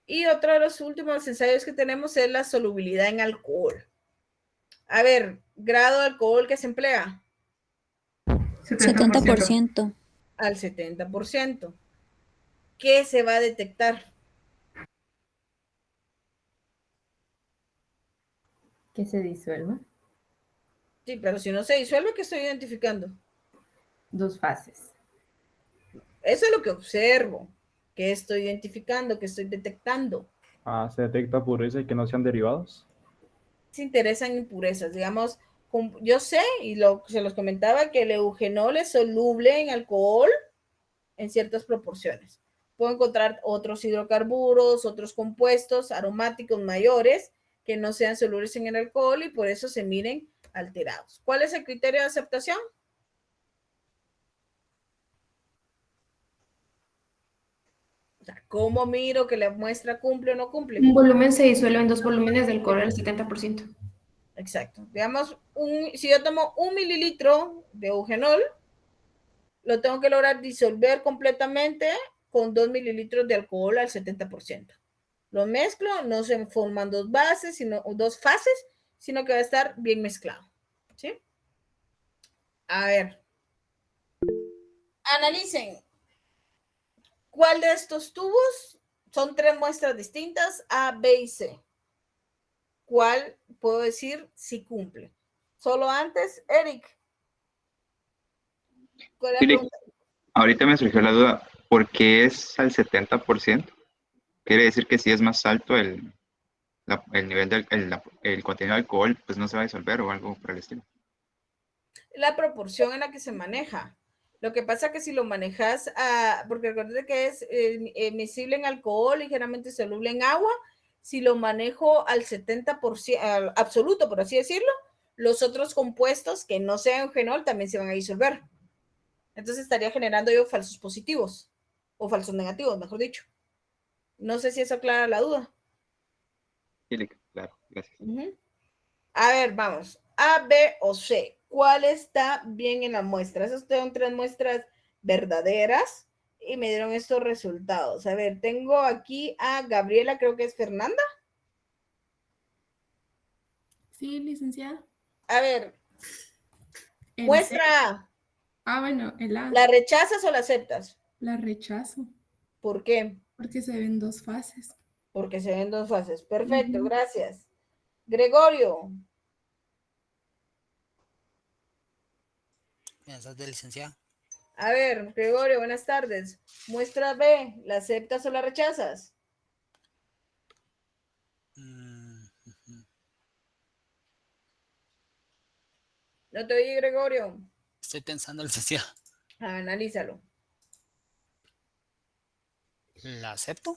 S1: Y otro de los últimos ensayos que tenemos es la solubilidad en alcohol. A ver, grado de alcohol que se emplea.
S12: 70%.
S1: Al 70%. ¿Qué se va a detectar?
S6: Que se disuelva.
S1: Sí, pero si no se disuelve, ¿qué estoy identificando?
S6: 2 fases.
S1: Eso es lo que observo. ¿Qué estoy identificando? ¿Qué estoy detectando?
S16: Se detecta pureza y que no sean derivados.
S1: Se interesan impurezas, digamos, yo sé, y se los comentaba, que el eugenol es soluble en alcohol en ciertas proporciones. Puedo encontrar otros hidrocarburos, otros compuestos aromáticos mayores que no sean solubles en el alcohol y por eso se miren alterados. ¿Cuál es el criterio de aceptación? O sea, ¿cómo miro que la muestra cumple o no cumple?
S5: Un volumen se disuelve en 2 volúmenes de alcohol al 70%.
S1: Exacto. Digamos, si yo tomo 1 mililitro de eugenol, lo tengo que lograr disolver completamente con 2 mililitros de alcohol al 70%. Lo mezclo, no se forman 2 bases, sino 2 fases, sino que va a estar bien mezclado. ¿Sí? A ver. Analicen. ¿Cuál de estos tubos? Son 3 muestras distintas, A, B y C. ¿Cuál puedo decir si cumple? Solo antes, Eric. ¿Cuál es la pregunta?
S7: Ahorita me surgió la duda, ¿por qué es al 70%? Quiere decir que si es más alto el nivel el contenido de alcohol, pues no se va a disolver o algo por el estilo.
S1: La proporción en la que se maneja. Lo que pasa es que si lo manejas, porque recuerda que es miscible en alcohol, ligeramente soluble en agua, si lo manejo al 70%, absoluto, por así decirlo, los otros compuestos que no sean eugenol también se van a disolver. Entonces estaría generando yo falsos positivos, o falsos negativos, mejor dicho. No sé si eso aclara la duda.
S7: Sí, claro, gracias.
S1: A ver, vamos. A, B o C. ¿Cuál está bien en la muestra? Esas son 3 muestras verdaderas y me dieron estos resultados. A ver, tengo aquí a Gabriela, creo que es Fernanda.
S14: Sí, licenciada.
S1: A ver,
S14: El
S1: muestra A.
S14: Bueno, el A.
S1: ¿La rechazas o la aceptas?
S14: La rechazo.
S1: ¿Por qué?
S14: Porque se ven 2 fases.
S1: Porque se ven 2 fases. Perfecto, gracias. Gregorio.
S9: ¿Piensas de licenciada?
S1: A ver, Gregorio, buenas tardes. Muestra B, ¿la aceptas o la rechazas? No te oí, Gregorio.
S9: Estoy pensando, licenciada.
S1: Analízalo.
S9: ¿La acepto?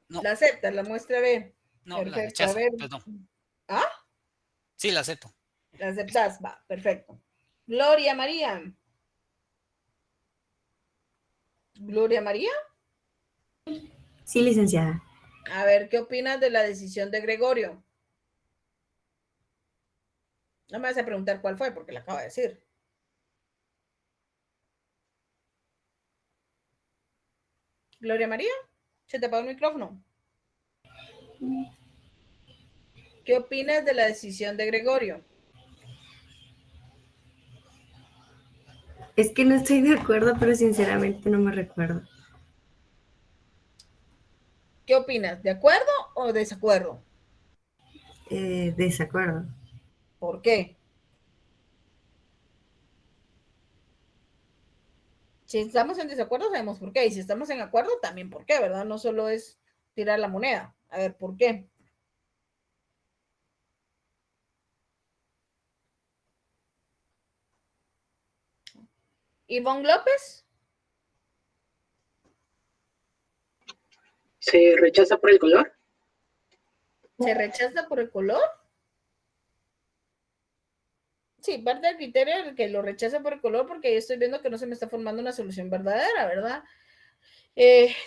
S9: No.
S1: ¿La aceptas? La muestra B.
S9: No,
S1: perfecto.
S9: la rechazo,
S1: A ver.
S9: perdón.
S1: ¿Ah?
S9: Sí, la acepto.
S1: ¿La aceptas? Va, perfecto. Gloria María. ¿Gloria María?
S20: Sí, licenciada.
S1: A ver, ¿qué opinas de la decisión de Gregorio? No me vas a preguntar cuál fue, porque la acabo de decir. Gloria María, ¿se te apagó el micrófono? ¿Qué opinas de la decisión de Gregorio?
S20: Es que no estoy de acuerdo, pero sinceramente no me recuerdo.
S1: ¿Qué opinas? ¿De acuerdo o desacuerdo?
S20: Desacuerdo.
S1: ¿Por qué? Si estamos en desacuerdo, sabemos por qué. Y si estamos en acuerdo, también por qué, ¿verdad? No solo es tirar la moneda. A ver, ¿por qué? Ivonne López.
S15: ¿Se rechaza por el color?
S1: ¿Se rechaza por el color? Sí, parte del criterio el que lo rechaza por el color, porque yo estoy viendo que no se me está formando una solución verdadera, ¿verdad?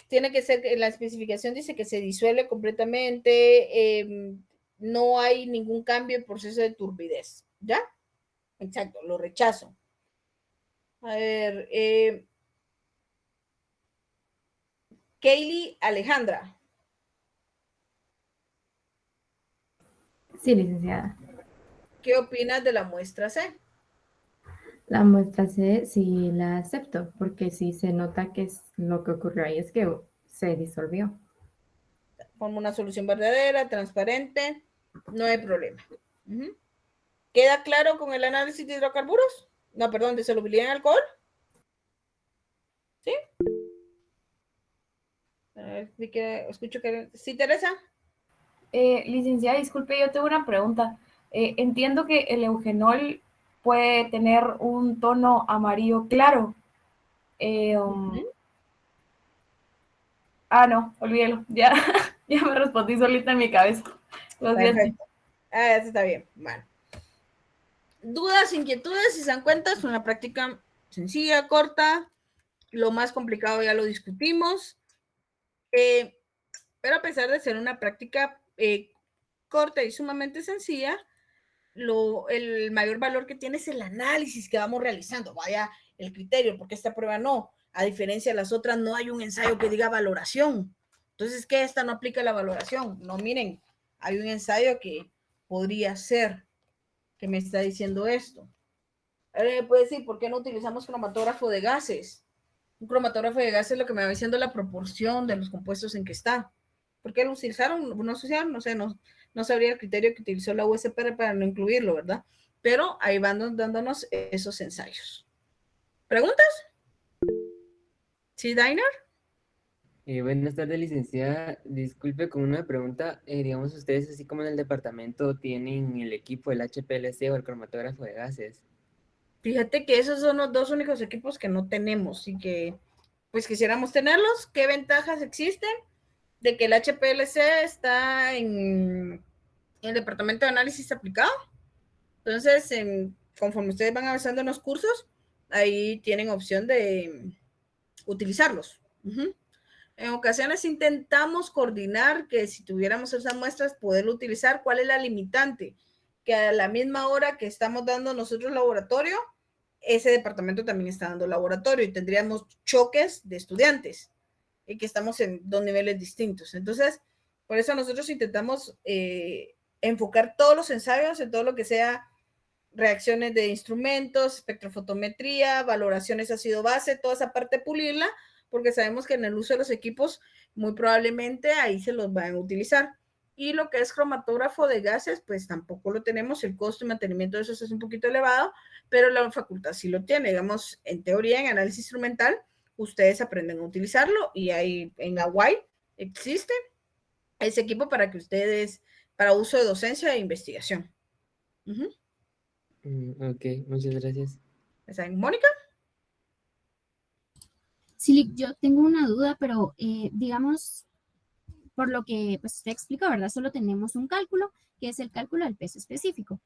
S1: Tiene que ser, la especificación dice que se disuelve completamente, no hay ningún cambio en proceso de turbidez, ¿ya? Exacto, lo rechazo. A ver, Kaylee Alejandra.
S15: Sí, licenciada.
S1: ¿Qué opinas de la muestra C?
S15: La muestra C sí la acepto, porque sí se nota que lo que ocurrió ahí es que se disolvió.
S1: Forma una solución verdadera, transparente, no hay problema. ¿Queda claro con el análisis de hidrocarburos? No, perdón, de solubilidad en alcohol. ¿Sí? Escucho que... ¿Sí, Teresa?
S5: Licenciada, disculpe, yo tengo una pregunta. Entiendo que el eugenol puede tener un tono amarillo claro. No, olvídelo. Ya, ya me respondí solita en mi cabeza. Lo siento.
S1: Perfecto. Eso está bien. Bueno. Dudas, inquietudes, si se dan cuenta, es una práctica sencilla, corta. Lo más complicado ya lo discutimos. Pero a pesar de ser una práctica corta y sumamente sencilla, el mayor valor que tiene es el análisis que vamos realizando, vaya el criterio, porque esta prueba no, a diferencia de las otras, no hay un ensayo que diga valoración. Entonces, ¿qué? Esta no aplica la valoración. No, miren, hay un ensayo que podría ser que me está diciendo esto. Puede decir, ¿por qué no utilizamos cromatógrafo de gases? Un cromatógrafo de gases es lo que me va diciendo la proporción de los compuestos en que está. ¿Por qué lo utilizaron? No sé, no sabría el criterio que utilizó la USPR para no incluirlo, ¿verdad? Pero ahí van dándonos esos ensayos. ¿Preguntas? ¿Sí, Dainer?
S17: Buenas tardes, licenciada. Disculpe con una pregunta. Digamos, ustedes, así como en el departamento, tienen el equipo, el HPLC o el cromatógrafo de gases.
S1: Fíjate que esos son los dos únicos equipos que no tenemos y que, pues, quisiéramos tenerlos. ¿Qué ventajas existen? De que el HPLC está en el departamento de análisis aplicado. Entonces, conforme ustedes van avanzando en los cursos, ahí tienen opción de utilizarlos. En ocasiones intentamos coordinar que si tuviéramos esas muestras, poderlo utilizar. ¿Cuál es la limitante? Que a la misma hora que estamos dando nosotros laboratorio, ese departamento también está dando laboratorio y tendríamos choques de estudiantes y que estamos en dos niveles distintos. Entonces, por eso nosotros intentamos enfocar todos los ensayos en todo lo que sea reacciones de instrumentos, espectrofotometría, valoraciones ácido-base, toda esa parte pulirla, porque sabemos que en el uso de los equipos muy probablemente ahí se los van a utilizar. Y lo que es cromatógrafo de gases, pues tampoco lo tenemos, el costo de mantenimiento de eso es un poquito elevado, pero la facultad sí lo tiene, digamos, en teoría, en análisis instrumental, ustedes aprenden a utilizarlo y ahí en la UAI existe ese equipo para que ustedes, para uso de docencia e investigación.
S17: Ok, muchas gracias.
S1: ¿Mónica?
S19: Sí, yo tengo una duda, pero digamos, por lo que pues, usted explica, ¿verdad? Solo tenemos un cálculo, que es el cálculo del peso específico.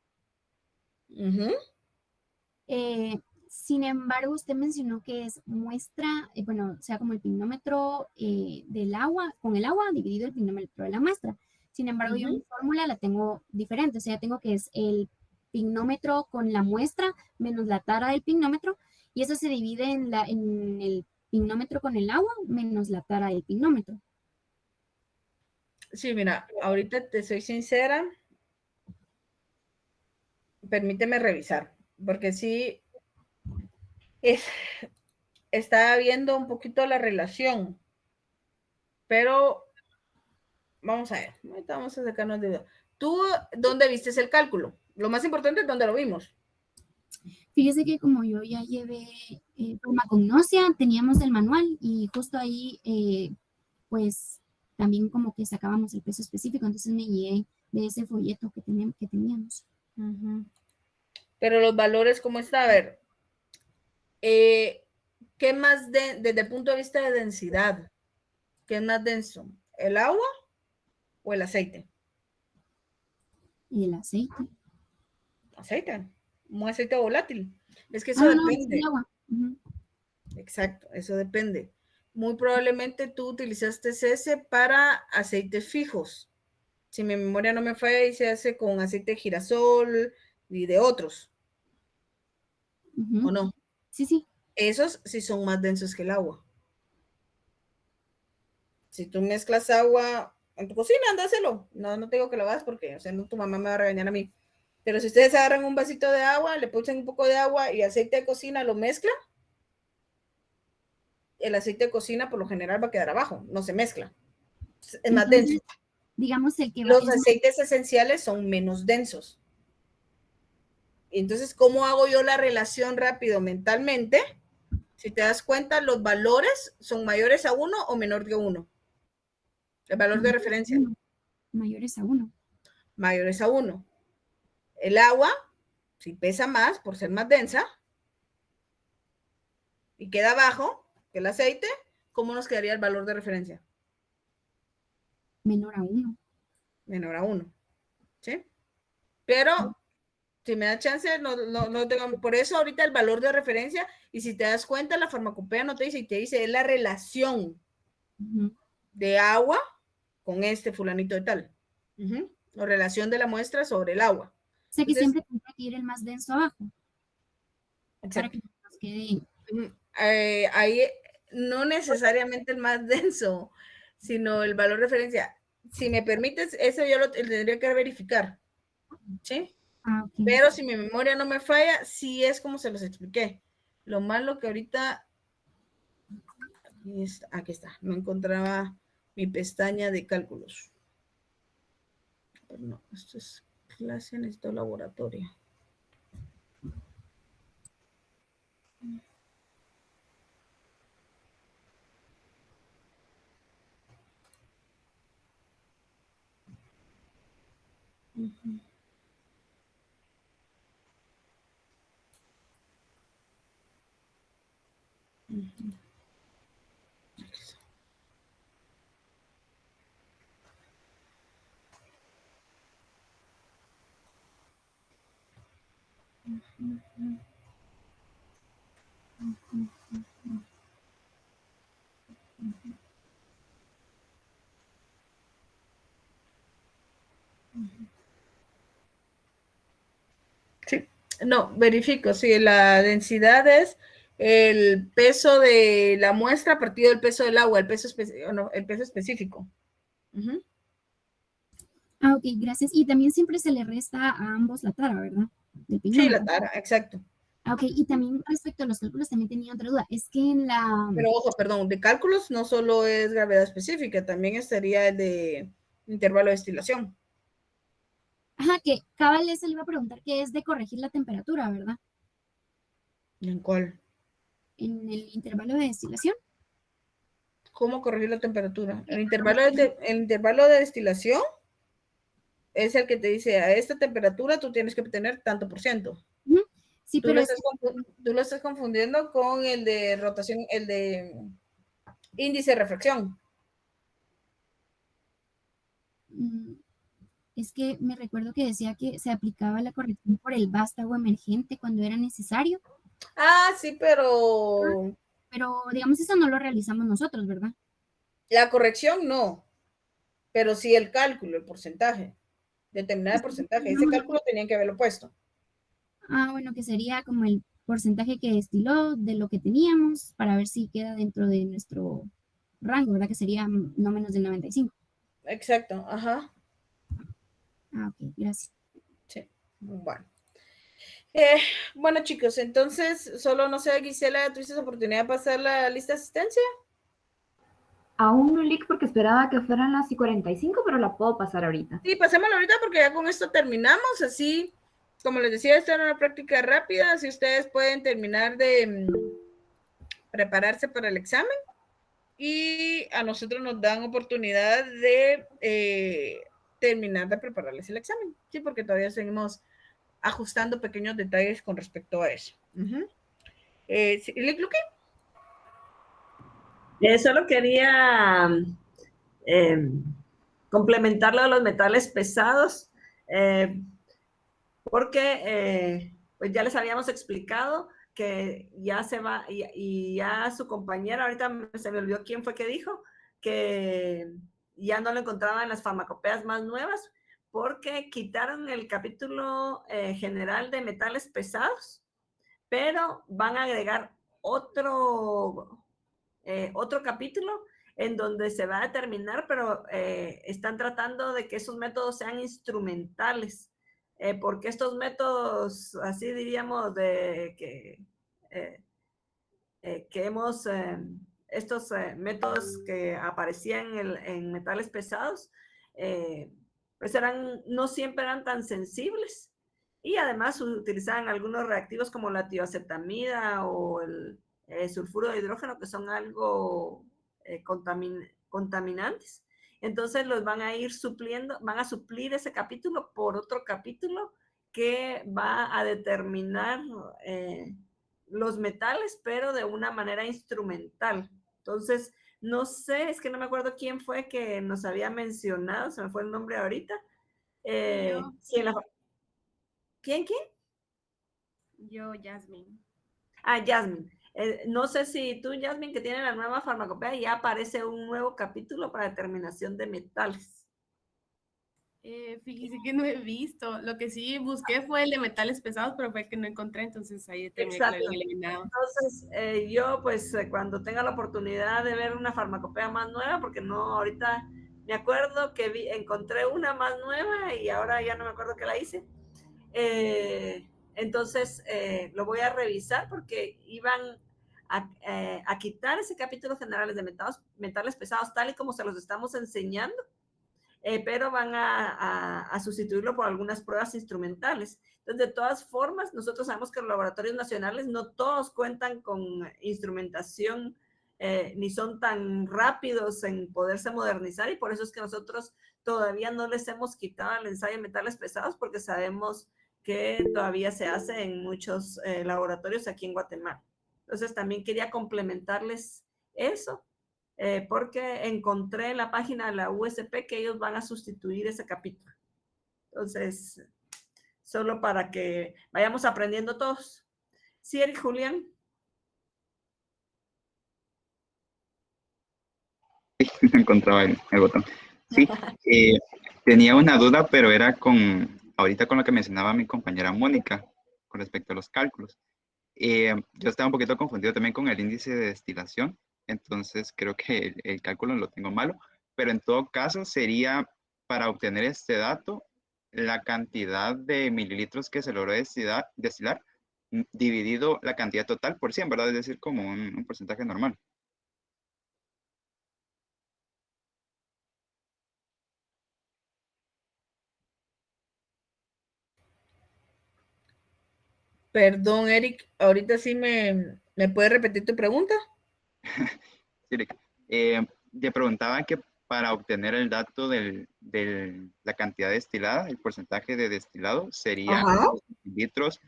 S19: Sin embargo, usted mencionó que es muestra, bueno, o sea, como el pignómetro del agua, con el agua dividido el pignómetro de la muestra. Sin embargo, yo mi fórmula la tengo diferente, o sea, tengo que es el pignómetro con la muestra menos la tara del pignómetro, y eso se divide en el pignómetro con el agua menos la tara del pignómetro.
S1: Sí, mira, ahorita te soy sincera, permíteme revisar, porque sí está viendo un poquito la relación, pero vamos a ver, ahorita vamos a sacarnos de duda. ¿Tú dónde viste el cálculo? Lo más importante es dónde lo vimos.
S19: Fíjese que como yo ya llevé farmacognosia, teníamos el manual y justo ahí, pues, también como que sacábamos el peso específico, entonces me guié de ese folleto que teníamos.
S1: Pero los valores, ¿cómo está? A ver, ¿qué más desde el punto de vista de densidad? ¿Qué es más denso? ¿El agua o el aceite?
S19: ¿Y el aceite?
S1: ¿Aceite? un aceite volátil. Es que eso
S19: No,
S1: depende.
S19: es agua.
S1: Exacto, eso depende. Muy probablemente tú utilizaste ese para aceites fijos. Si mi memoria no me falla, y se hace con aceite de girasol y de otros. ¿O no?
S19: Sí, sí.
S1: Esos sí son más densos que el agua. Si tú mezclas agua en tu cocina, andáselo. No te digo que lo hagas porque, o sea, no, tu mamá me va a regañar a mí. Pero si ustedes agarran un vasito de agua, le ponen un poco de agua y aceite de cocina, lo mezclan, el aceite de cocina por lo general va a quedar abajo, no se mezcla. Es más denso.
S19: Digamos el que
S1: Los aceites esenciales son menos densos. Entonces, ¿cómo hago yo la relación rápido mentalmente? Si te das cuenta, los valores son mayores a 1 o menor que 1. El valor de referencia.
S19: Mayores a 1.
S1: Mayores a 1. El agua, si pesa más por ser más densa y queda abajo que el aceite, ¿cómo nos quedaría el valor de referencia?
S19: Menor a 1.
S1: Menor a 1. ¿Sí? Pero si me da chance, no tengo, por eso ahorita el valor de referencia, y si te das cuenta, la farmacopea no te dice, y te dice, es la relación de agua con este fulanito de tal. O relación de la muestra sobre el agua.
S19: O sea que siempre tendrá que ir el más denso abajo.
S1: Exacto.
S19: Para que nos quede.
S1: Ahí no necesariamente el más denso, sino el valor de referencia. Si me permites, eso yo lo tendría que verificar. ¿Sí?
S19: Okay.
S1: Pero si mi memoria no me falla, sí es como se los expliqué. Lo malo que ahorita... Aquí está. No encontraba mi pestaña de cálculos. Pero no, esto es clase, necesito laboratorio. Sí, no, verifico, sí, la densidad es el peso de la muestra partido del peso del agua, el peso específico.
S19: Ok, gracias. Y también siempre se le resta a ambos la tara, ¿verdad?
S1: Sí, la tara, exacto.
S19: Ok, y también respecto a los cálculos también tenía otra duda. Es que en la...
S1: Pero ojo, perdón, de cálculos no solo es gravedad específica, también estaría el de intervalo de destilación.
S19: Ajá, que cabal eso le iba a preguntar, que es de corregir la temperatura, ¿verdad?
S1: ¿En cuál?
S19: En el intervalo de destilación.
S1: ¿Cómo corregir la temperatura? El intervalo de destilación es el que te dice, a esta temperatura tú tienes que obtener tanto por ciento.
S19: Sí,
S1: tú lo estás confundiendo con el de rotación, el de índice de refracción.
S19: Es que me recuerdo que decía que se aplicaba la corrección por el vástago emergente cuando era necesario.
S1: Ah, sí, pero...
S19: Pero, digamos, eso no lo realizamos nosotros, ¿verdad?
S1: La corrección no, pero sí el cálculo, el porcentaje. Determinar el porcentaje. Ese cálculo tenían que haberlo puesto.
S19: Ah, bueno, que sería como el porcentaje que destiló de lo que teníamos para ver si queda dentro de nuestro rango, ¿verdad? Que sería no menos del 95.
S1: Exacto, ajá.
S19: Ah, ok, gracias.
S1: Sí, bueno. Bueno, chicos, entonces, solo no sé, Gisela, ¿tuviste oportunidad de pasar la lista de asistencia?
S4: Aún no leak porque esperaba que fueran las 45, pero la puedo pasar ahorita.
S1: Sí, pasémosla ahorita porque ya con esto terminamos, así, como les decía, esta era una práctica rápida, si ustedes pueden terminar de prepararse para el examen y a nosotros nos dan oportunidad de terminar de prepararles el examen, sí, porque todavía seguimos ajustando pequeños detalles con respecto a eso. ¿Luque?
S11: Solo quería complementar lo de los metales pesados, porque pues ya les habíamos explicado que ya se va, y ya su compañera, ahorita se me olvidó quién fue que dijo, que ya no lo encontraban en las farmacopeas más nuevas, porque quitaron el capítulo general de metales pesados, pero van a agregar otro capítulo en donde se va a determinar, pero están tratando de que esos métodos sean instrumentales, porque estos métodos, así diríamos, estos métodos que aparecían en metales pesados, pues no siempre eran tan sensibles, y además utilizaban algunos reactivos como la tioacetamida o el sulfuro de hidrógeno, que son algo contaminantes. Entonces los van a ir supliendo, van a suplir ese capítulo por otro capítulo que va a determinar los metales, pero de una manera instrumental. Entonces, no sé, es que no me acuerdo quién fue que nos había mencionado, se me fue el nombre ahorita. ¿Quién?
S14: Yo, Jasmine.
S11: Jasmine. No sé si tú, Jasmine, que tiene la nueva farmacopea, ya aparece un nuevo capítulo para determinación de metales.
S14: Fíjese que no he visto. Lo que sí busqué fue el de metales pesados, pero fue el que no encontré, entonces ahí terminé que lo habían eliminado.
S11: Entonces, yo pues cuando tenga la oportunidad de ver una farmacopea más nueva, porque no, ahorita me acuerdo que encontré una más nueva y ahora ya no me acuerdo que la hice. Entonces, lo voy a revisar porque iban a quitar ese capítulo generales de metales pesados, tal y como se los estamos enseñando, pero van a sustituirlo por algunas pruebas instrumentales. Entonces, de todas formas, nosotros sabemos que los laboratorios nacionales no todos cuentan con instrumentación, ni son tan rápidos en poderse modernizar, y por eso es que nosotros todavía no les hemos quitado el ensayo de metales pesados, porque sabemos que todavía se hace en muchos laboratorios aquí en Guatemala. Entonces, también quería complementarles eso, porque encontré en la página de la USP que ellos van a sustituir ese capítulo. Entonces, solo para que vayamos aprendiendo todos. ¿Sí, Eric Julián?
S7: Sí, no encontraba el botón. Sí, tenía una duda, pero era ahorita con lo que mencionaba mi compañera Mónica, con respecto a los cálculos. Yo estaba un poquito confundido también con el índice de destilación, entonces creo que el cálculo lo tengo malo, pero en todo caso sería, para obtener este dato, la cantidad de mililitros que se logró destilar dividido la cantidad total por 100, ¿verdad? Es decir, como un porcentaje normal.
S1: Perdón, Eric, ahorita sí me puedes repetir tu pregunta.
S7: Sí, te preguntaba que para obtener el dato de la cantidad destilada, el porcentaje de destilado, sería los mililitros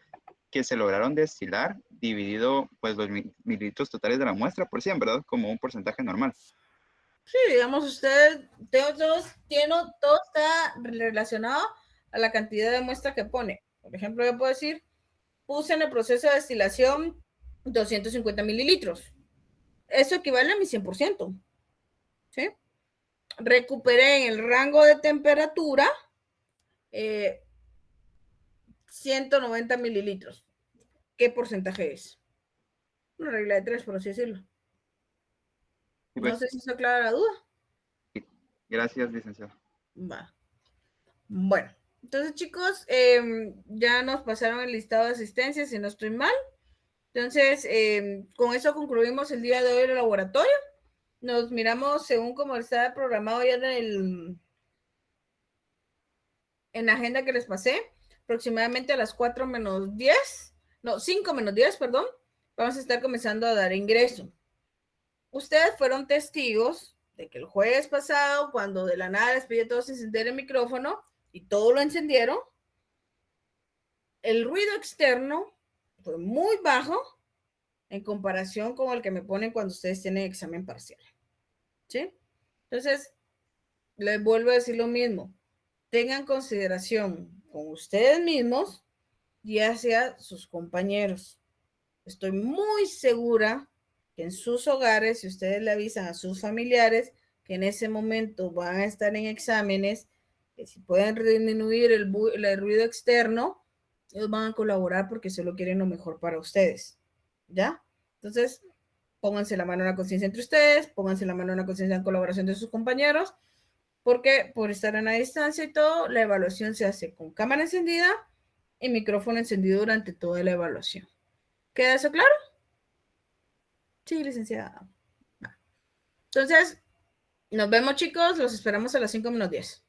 S7: que se lograron destilar dividido pues los mililitros totales de la muestra por 100, ¿verdad? Como un porcentaje normal.
S1: Sí, digamos, usted, todo está relacionado a la cantidad de muestra que pone. Por ejemplo, yo puedo decir, puse en el proceso de destilación 250 mililitros. Eso equivale a mi 100%. ¿Sí? Recuperé en el rango de temperatura 190 mililitros. ¿Qué porcentaje es? Una regla de 3, por así decirlo. No sé si se aclara la duda.
S7: Gracias, licenciado.
S1: Va. Bueno, entonces, chicos, ya nos pasaron el listado de asistencia, si no estoy mal. Entonces, con eso concluimos el día de hoy el laboratorio. Nos miramos según como está programado ya en la agenda que les pasé, aproximadamente a las 5 menos 10, perdón, vamos a estar comenzando a dar ingreso. Ustedes fueron testigos de que el jueves pasado, cuando de la nada les pedí a todos encender el micrófono y todos lo encendieron, el ruido externo fue muy bajo en comparación con el que me ponen cuando ustedes tienen examen parcial. ¿Sí? Entonces, les vuelvo a decir lo mismo. Tengan consideración con ustedes mismos y hacia sus compañeros. Estoy muy segura que en sus hogares, si ustedes le avisan a sus familiares que en ese momento van a estar en exámenes, que si pueden disminuir el ruido externo, ellos van a colaborar porque solo quieren lo mejor para ustedes, ¿ya? Entonces, pónganse la mano en la conciencia entre ustedes, pónganse la mano en la conciencia en colaboración de sus compañeros, porque por estar en la distancia y todo, la evaluación se hace con cámara encendida y micrófono encendido durante toda la evaluación. ¿Queda eso claro? Sí, licenciada. Entonces, nos vemos, chicos. Los esperamos a las 5:10.